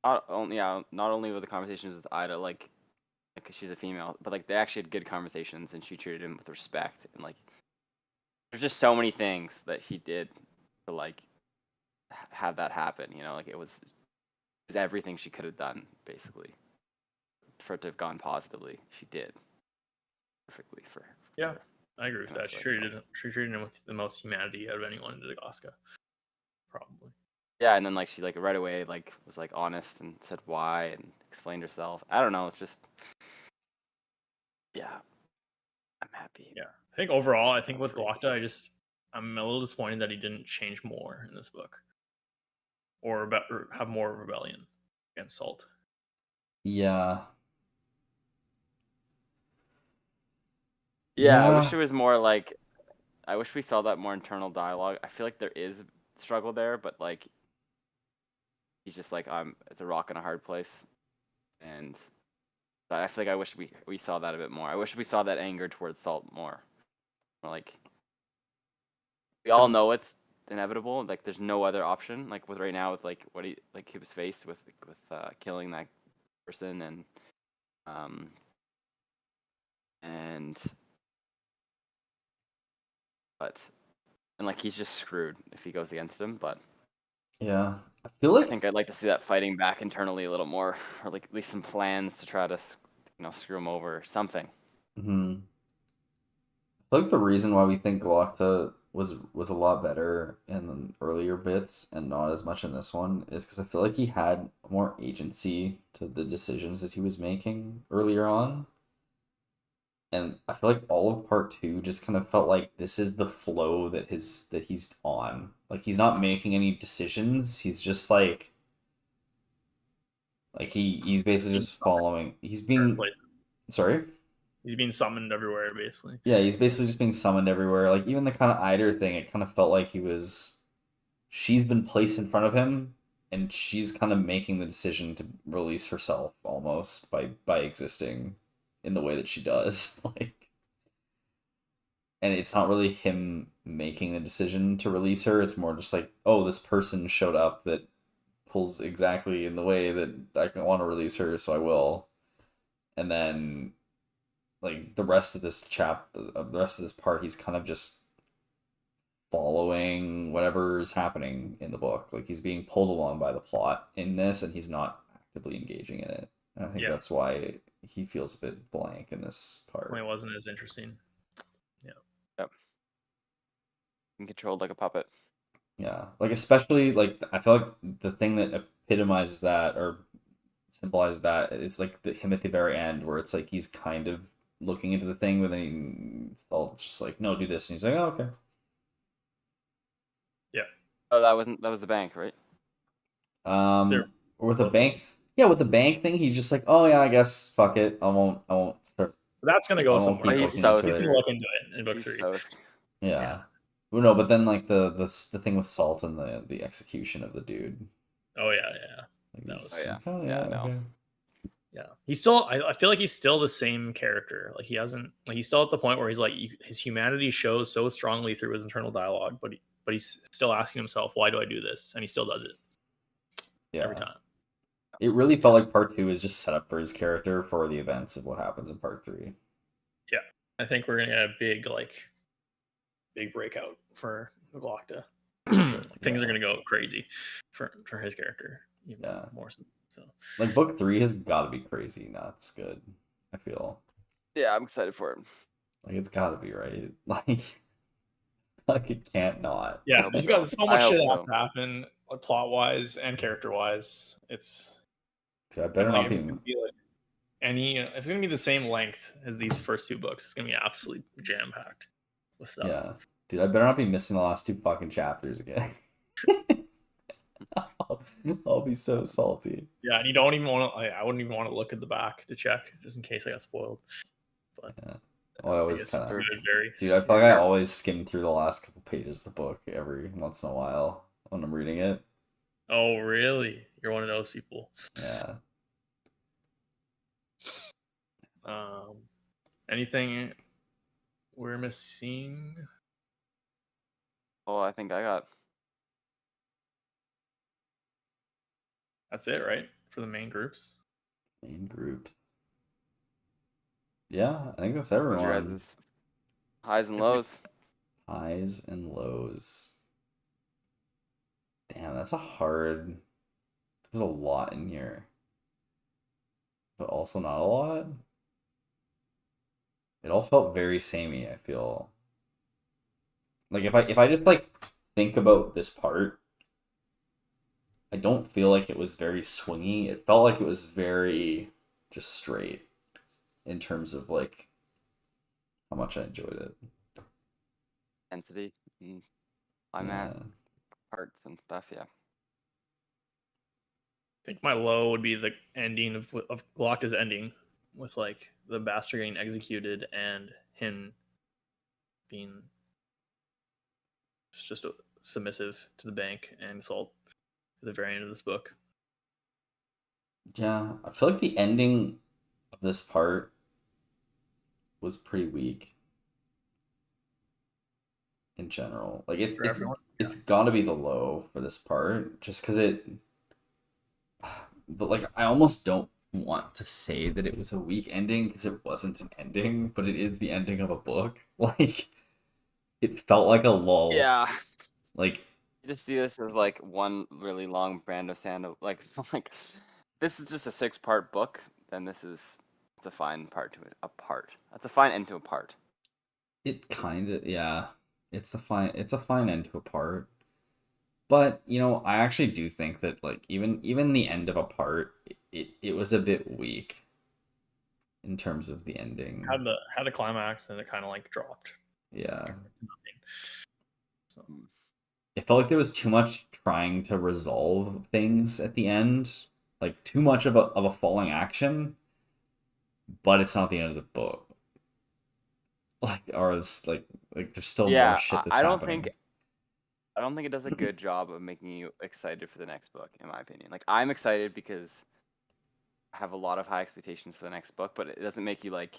not only with the conversations with Ida, like she's a female, but like they actually had good conversations, and she treated him with respect, and like there's just so many things that she did to like have that happen. You know, like it was everything she could have done basically for it to have gone positively. She did perfectly for yeah, I agree with and I that. feel She treated him with the most humanity out of anyone in Dagosca, probably. yeah, and then like she like right away like was like honest and said why and explained herself. I don't know, it's just yeah, I'm happy. Yeah, I think overall, I think with Glokta, I'm a little disappointed that he didn't change more in this book, or have more rebellion against Salt. Yeah. Yeah, I wish Yeah. there was more like I wish we saw that more internal dialogue. I feel like there is struggle there, but like he's just like it's a rock in a hard place, and I feel like I wish we saw that a bit more. I wish we saw that anger towards Salt more. Like we all know it's inevitable. Like there's no other option. Like with right now with like what he was faced with killing that person and and like he's just screwed if he goes against him. But Yeah, I feel I like think I'd like to see that fighting back internally a little more, or like at least some plans to try to screw him over or something. mhm. I feel like the reason why we think Galacta was a lot better in the earlier bits and not as much in this one is because I feel like he had more agency to the decisions that he was making earlier on. And I feel like all of part two just kind of felt like this is the flow that he's on. Like he's not making any decisions. He's just like he's basically Being just following. He's summoned being sorry. He's being summoned everywhere, basically. Yeah, he's basically just being summoned everywhere. Like even the kind of Eider thing, it kind of felt like she's been placed in front of him, and she's kind of making the decision to release herself almost by existing in the way that she does. Like, and it's not really him making the decision to release her. It's more just like, oh, this person showed up that pulls exactly in the way that I want to release her, so I will. And then like the rest of the rest of this part, he's kind of just following whatever's happening in the book. Like he's being pulled along by the plot in this, and he's not actively engaging in it. And I think Yeah. that's why he feels a bit blank in this part. It wasn't as interesting. Yep. Being controlled like a puppet. Yeah, like especially like I feel like the thing that epitomizes that or symbolizes that is like him at the very end, where it's like he's kind of looking into the thing, but then he's all just like, no, do this, and he's like, oh, okay. Oh, that was the bank, right? There- With the bank, yeah, with the bank thing, he's just like, oh yeah, I guess fuck it, I won't start. That's gonna I go won't somewhere. keep He's looking so- into He's it. gonna look into it in book He's 3. toast. Yeah. Well, no, but then like the thing with Salt and the execution of the dude. Oh yeah. Like, That he's was- Oh, yeah. like, oh, Yeah, no. okay. Yeah, he's still. I feel like he's still the same character. Like he hasn't. Like he's still at the point where he's like his humanity shows so strongly through his internal dialogue, but he's still asking himself, why do I do this? And he still does it Yeah. every time. It really felt like part two is just set up for his character for the events of what happens in part three. I think we're gonna get a big breakout for Galacta. Things are gonna go crazy for his character. Even Yeah. more so. Like book three has got to be crazy nuts good. I feel Yeah, I'm excited for it. like it's got to be right. Like it can't not. Yeah, hope there's so. got so I much hope shit that has so. to happen, plot wise and character wise. It's Dude, I better like, not be. it's gonna be like it's gonna be the same length as these first 2 books. It's gonna be absolutely jam packed with stuff. Yeah, dude, I better not be missing the last 2 fucking chapters again. I'll be so salty. Yeah, and you don't even want to. I wouldn't even want to look at the back to check just in case I got spoiled. But Yeah. Well, I always it's kind of. very. Dude, I feel like I always skim through the last couple pages of the book every once in a while when I'm reading it. Oh really? You're one of those people. Yeah. Anything we're missing? Oh, I think I got. That's it, right? For the main groups. Main groups. Yeah, I think that's Those everyone. are your guys' highs and Yes, we- lows. Highs and lows. Damn, that's a hard. There's a lot in here, but also not a lot. It all felt very samey, I feel. Like if I just like think about this part, I don't feel like it was very swingy. It felt like it was very just straight in terms of like how much I enjoyed it. Intensity and climax parts and stuff. Yeah. I think my low would be the ending of Galacta's ending, with like the bastard getting executed and him being just submissive to the bank and Salt at the very end of this book. Yeah, I feel like the ending of this part was pretty weak in general. Like For everyone? it's got to be the low for this part, just because it. But like, I almost don't want to say that it was a weak ending because it wasn't an ending, but it is the ending of a book. Like it felt like a lull. Yeah. Like You just see this as like one really long brand of sand. Like like this is just a 6-part book. Then it's a fine part to it. A part. That's a fine end to a part. it kind of, yeah. It's a fine end to a part. But, I actually do think that like even the end of a part, it was a bit weak in terms of the ending. Had a climax and it kind of like dropped. Yeah. Nothing. So It felt like there was too much trying to resolve things at the end, like too much of a falling action, but it's not the end of the book. Like, or it's like there's still more Yeah, shit that's I don't happening. think it does a good job of making you excited for the next book, in my opinion. Like I'm excited because I have a lot of high expectations for the next book, but it doesn't make you like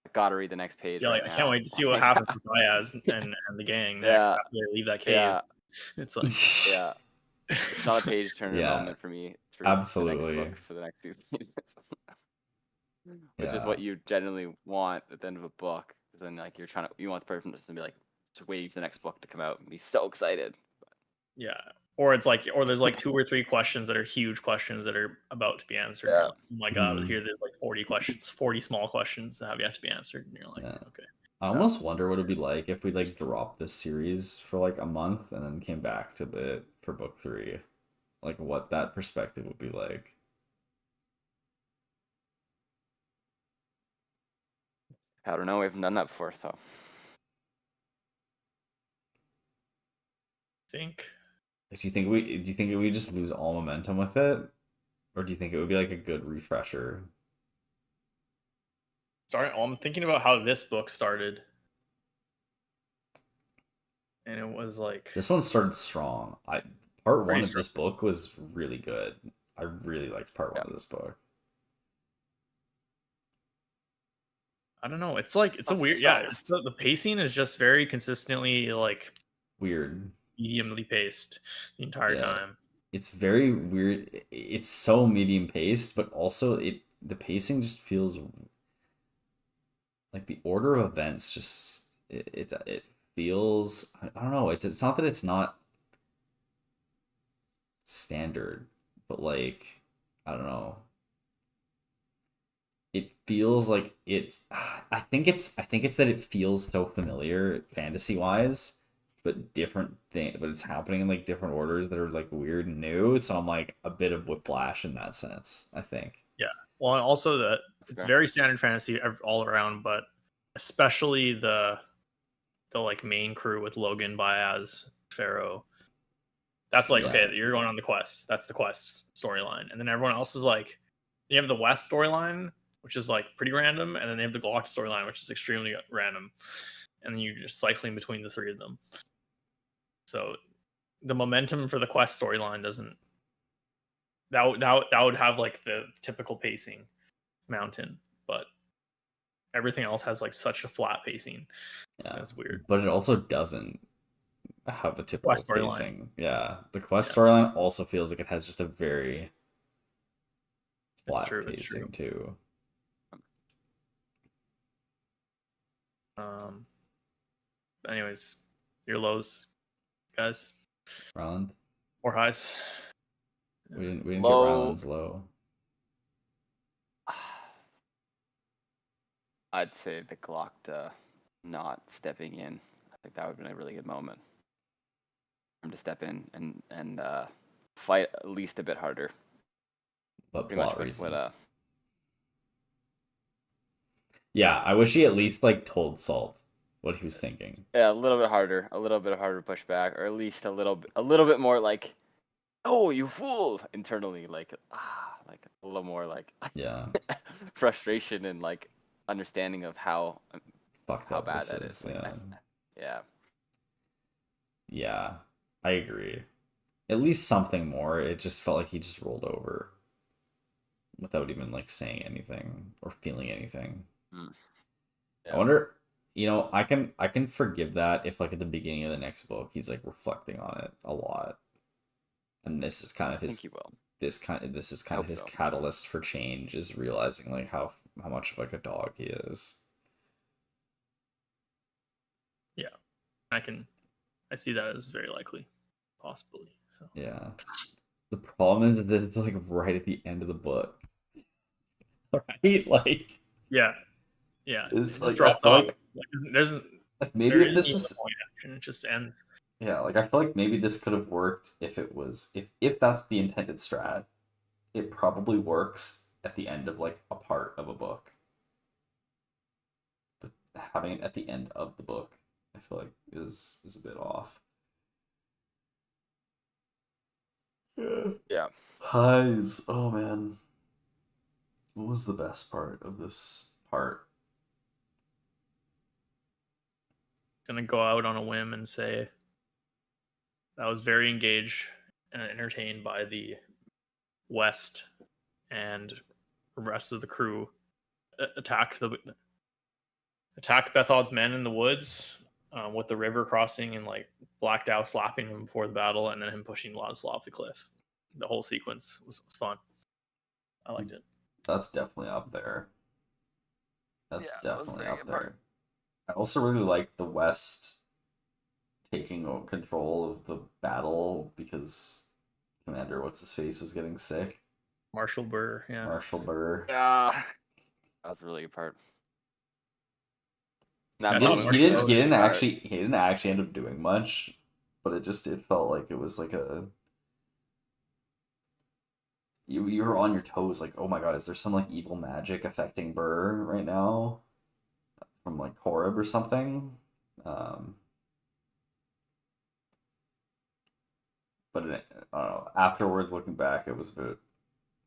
I gotta read the next page yeah, right like I now. can't wait to see what Like, happens with Diaz and the gang next yeah, after they leave that cave. yeah, It's like yeah. It's not a page turner Yeah, moment for me to read the next absolutely. book for the next few pages. Which is Yeah. what you generally want at the end of a book. Because then like you want the person just to be like just waiting for the next book to come out and be so excited. Yeah. Or it's like, or there's like 2 or 3 questions that are huge questions that are about to be answered. Yeah. You're like, oh my god, Mhm. here there's like 40 questions, 40 small questions that have yet to be answered. And you're like, Yeah. okay. I almost wonder what it'd be like if we like dropped this series for like a month and then came back to it for book 3. Like what that perspective would be like. I don't know. We haven't done that before, so Think. Do you think we just lose all momentum with it? Or do you think it would be like a good refresher? Sorry, I'm thinking about how this book started. And it was like This one started strong. Part 1 pretty of strong. this book was really good. I really liked part 1 yeah. of this book. I don't know. It's like it's a What's weird, yeah. It's strongest? the pacing is just very consistently like Weird. mediumly paced the entire Yeah. time. It's very weird. It's so medium paced, but also the pacing just feels like the order of events just it feels, I don't know, it's not that it's not standard, but like I don't know. It feels like it's I think it's that it feels so familiar fantasy wise, but different thing, but it's happening in like different orders that are like weird and new, so I'm like a bit of whiplash in that sense, I think. Yeah. Well, and also that That's it's fair. very standard fantasy all around, but especially the like main crew with Logan, Baez, Pharaoh. That's like, Yeah. okay, you're going on the quest. That's the quest storyline. And then everyone else is like, you have the West storyline, which is like pretty random, and then they have the Glock storyline, which is extremely random. And then you're just cycling between the 3 of them. So the momentum for the quest storyline doesn't that would have like the typical pacing mountain, but everything else has like such a flat pacing. Yeah. That's weird. But it also doesn't have a typical Quest storyline. pacing. Yeah. The quest Yeah. storyline also feels like it has just a very It's flat true. It's true. pacing too. Anyways, your lows, guys, Ryland? or highs. We didn't get Low. Ryland's low. I'd say the Glock not stepping in. I think that would have been a really good moment. For him to step in and fight at least a bit harder. But Pretty much plot reasons. what Yeah, I wish he at least like told Salt what he was thinking. yeah, a little bit harder to push back, or at least a little bit more like, oh, you fool, internally, like a little more like Yeah. frustration and like understanding of how Fucked up bad this that is. is. Like, Yeah. yeah. Yeah. I agree. At least something more. It just felt like he just rolled over without even like saying anything or feeling anything. Mm. I Yeah. wonder, I can forgive that if like at the beginning of the next book he's like reflecting on it a lot. And this is kind of I think his he will. this is kind of Hope his so. catalyst for change, is realizing like how much of like a dog he is. I see that as very likely possibility. So Yeah. The problem is that it's like right at the end of the book. Right? Like yeah, it it's just like I dropped feel off. like There's maybe there if isn't this even was a point action. It just ends. yeah, like I feel like maybe this could have worked if it was if that's the intended strat. It probably works at the end of like a part of a book. But having it at the end of the book, I feel like is a bit off. Yeah. Highs. Oh man. What was the best part of this part? Gonna go out on a whim and say I was very engaged and entertained by the West and the rest of the crew attack Bethod's men in the woods, with the river crossing and like Black Dow slapping him before the battle, and then him pushing Ladislaw off the cliff. The whole sequence was fun. I liked it. That's definitely up there. That's Yeah, that was a definitely very up good part. there. I also really like the West taking control of the battle because Commander what's his face was getting sick. Marshall Burr, yeah. Marshall Burr. Yeah. That was a really good part. That I thought moment He was Marshall didn't good. he didn't actually end up doing much, but it felt like it was like a you were on your toes like, oh my god, is there some like evil magic affecting Burr right now from like Horeb or something? But I don't know. Afterwards, looking back, it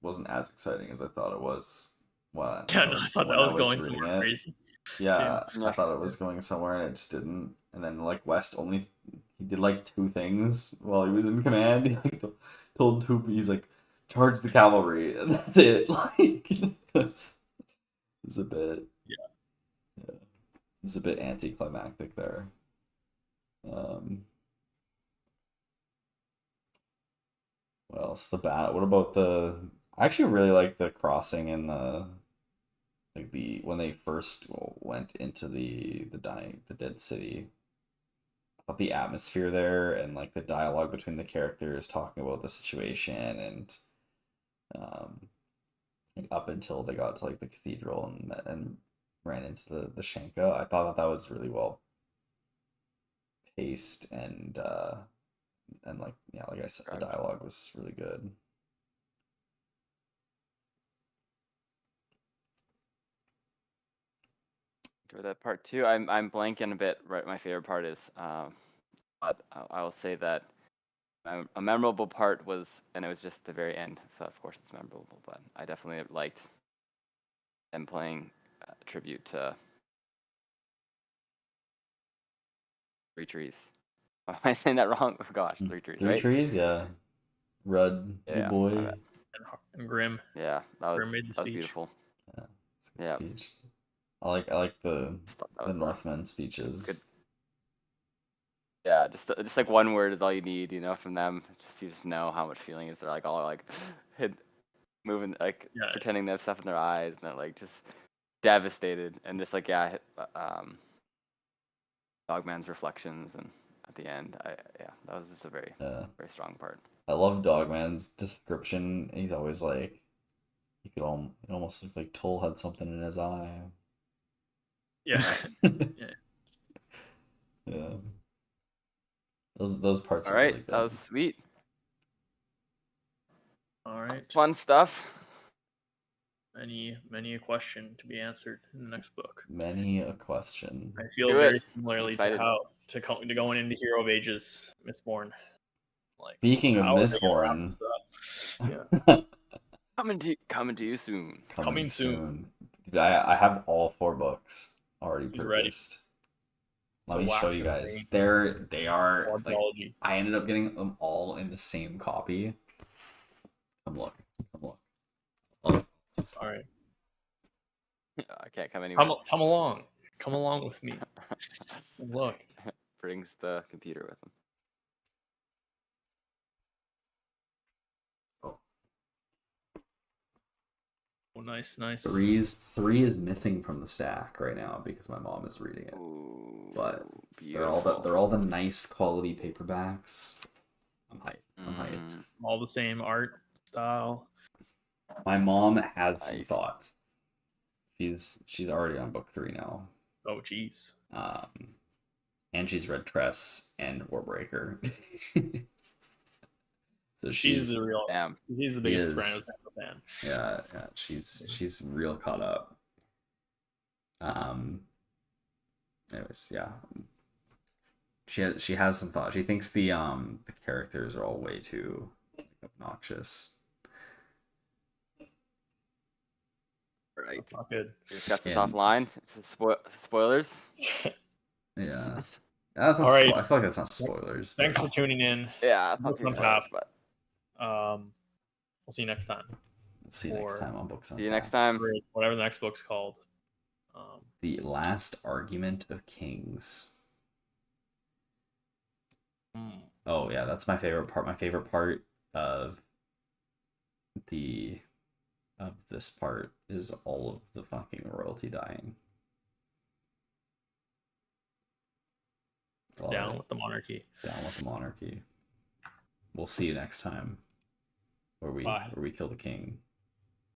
wasn't as exciting as I thought it was Yeah, no, I thought that when I was was going reading somewhere it. crazy. Yeah, Too. I thought it was going somewhere and it just didn't. And then like West only he did like two things while he was in command. He like told Toopy he's like charge the cavalry and that's it. Like it's a bit yeah, it's a bit anticlimactic there. Um, what else? The bat. What about the? I actually really like the crossing in the like the when they first went into the dead city. I thought the atmosphere there and like the dialogue between the characters talking about the situation and um like, up until they got to like the cathedral and ran into the Shanka. I thought that was really well paced and like yeah, like I said, the Correct. dialogue was really good. Enjoyed that part too. I'm blanking a bit. Right, my favorite part is, but I will say that a memorable part was, and it was just the very end. So of course it's memorable, but I definitely liked them playing tribute to Three Trees. Am I saying that wrong? Oh, gosh, Three Trees, Three right? trees, yeah. Rudd, you Yeah, my boy. bad. And Grim. Yeah, Grim made the that was speech. beautiful. Yeah, it's a good Yeah, speech. I like the just thought that was Northmen good. speeches. Yeah, just like one word is all you need, from them. Just you just know how much feeling is. They're like all like moving, like Yeah, pretending they have stuff in their eyes, and they're like just devastated, and just like Dogman's reflections, and at the end, that was just a very Yeah. very strong part. I love Dogman's description. He's always like, it almost looked like Toll had something in his eye. yeah. Yeah. Yeah. Those parts All are right, really that good. was sweet. All right. Fun stuff. Many a question to be answered in the next book. Many a question. I feel Do very it. similarly to Excited. to going into Hero of Ages, Mistborn. Like, Speaking of how are they gonna wrap Mistborn, this up? Yeah, Coming to you soon. coming soon. Dude, I have all 4 books already He's ready. purchased. Let The me show wax you and guys. vein They are like quadrilogy. I ended up getting them all in the same copy. Come look. Oh, All right, I can't come anywhere. come along. Come along with me. Look, Brings the computer with him. nice, nice. Three is missing from the stack right now because my mom is reading it. Ooh, But beautiful. they're all the nice quality paperbacks. I'm hyped. I'm hyped. All the same art style. My mom has some Nice. thoughts. She's already on book 3 now. Oh, jeez. And she's read Tress and Warbreaker. So She's the real. Damn. He's the biggest Sopranos fan. Yeah, she's real caught up. Anyways, yeah. She has some thought. She thinks the characters are all way too obnoxious. Right. Not good. Discuss this And- offline. Spoilers. Yeah. That's not All right. I feel like that's not spoilers. Thanks but for tuning in. Yeah, Books on spoilers, Tap. We'll see you next time. We'll see you next or- time on Books on See you Tap. next time. Or whatever the next book's called. The Last Argument of Kings. Oh yeah, that's my favorite part. My favorite part of this part is all of the fucking royalty dying. Down with the monarchy. Down with the monarchy. We'll see you next time where we Bye. kill the king.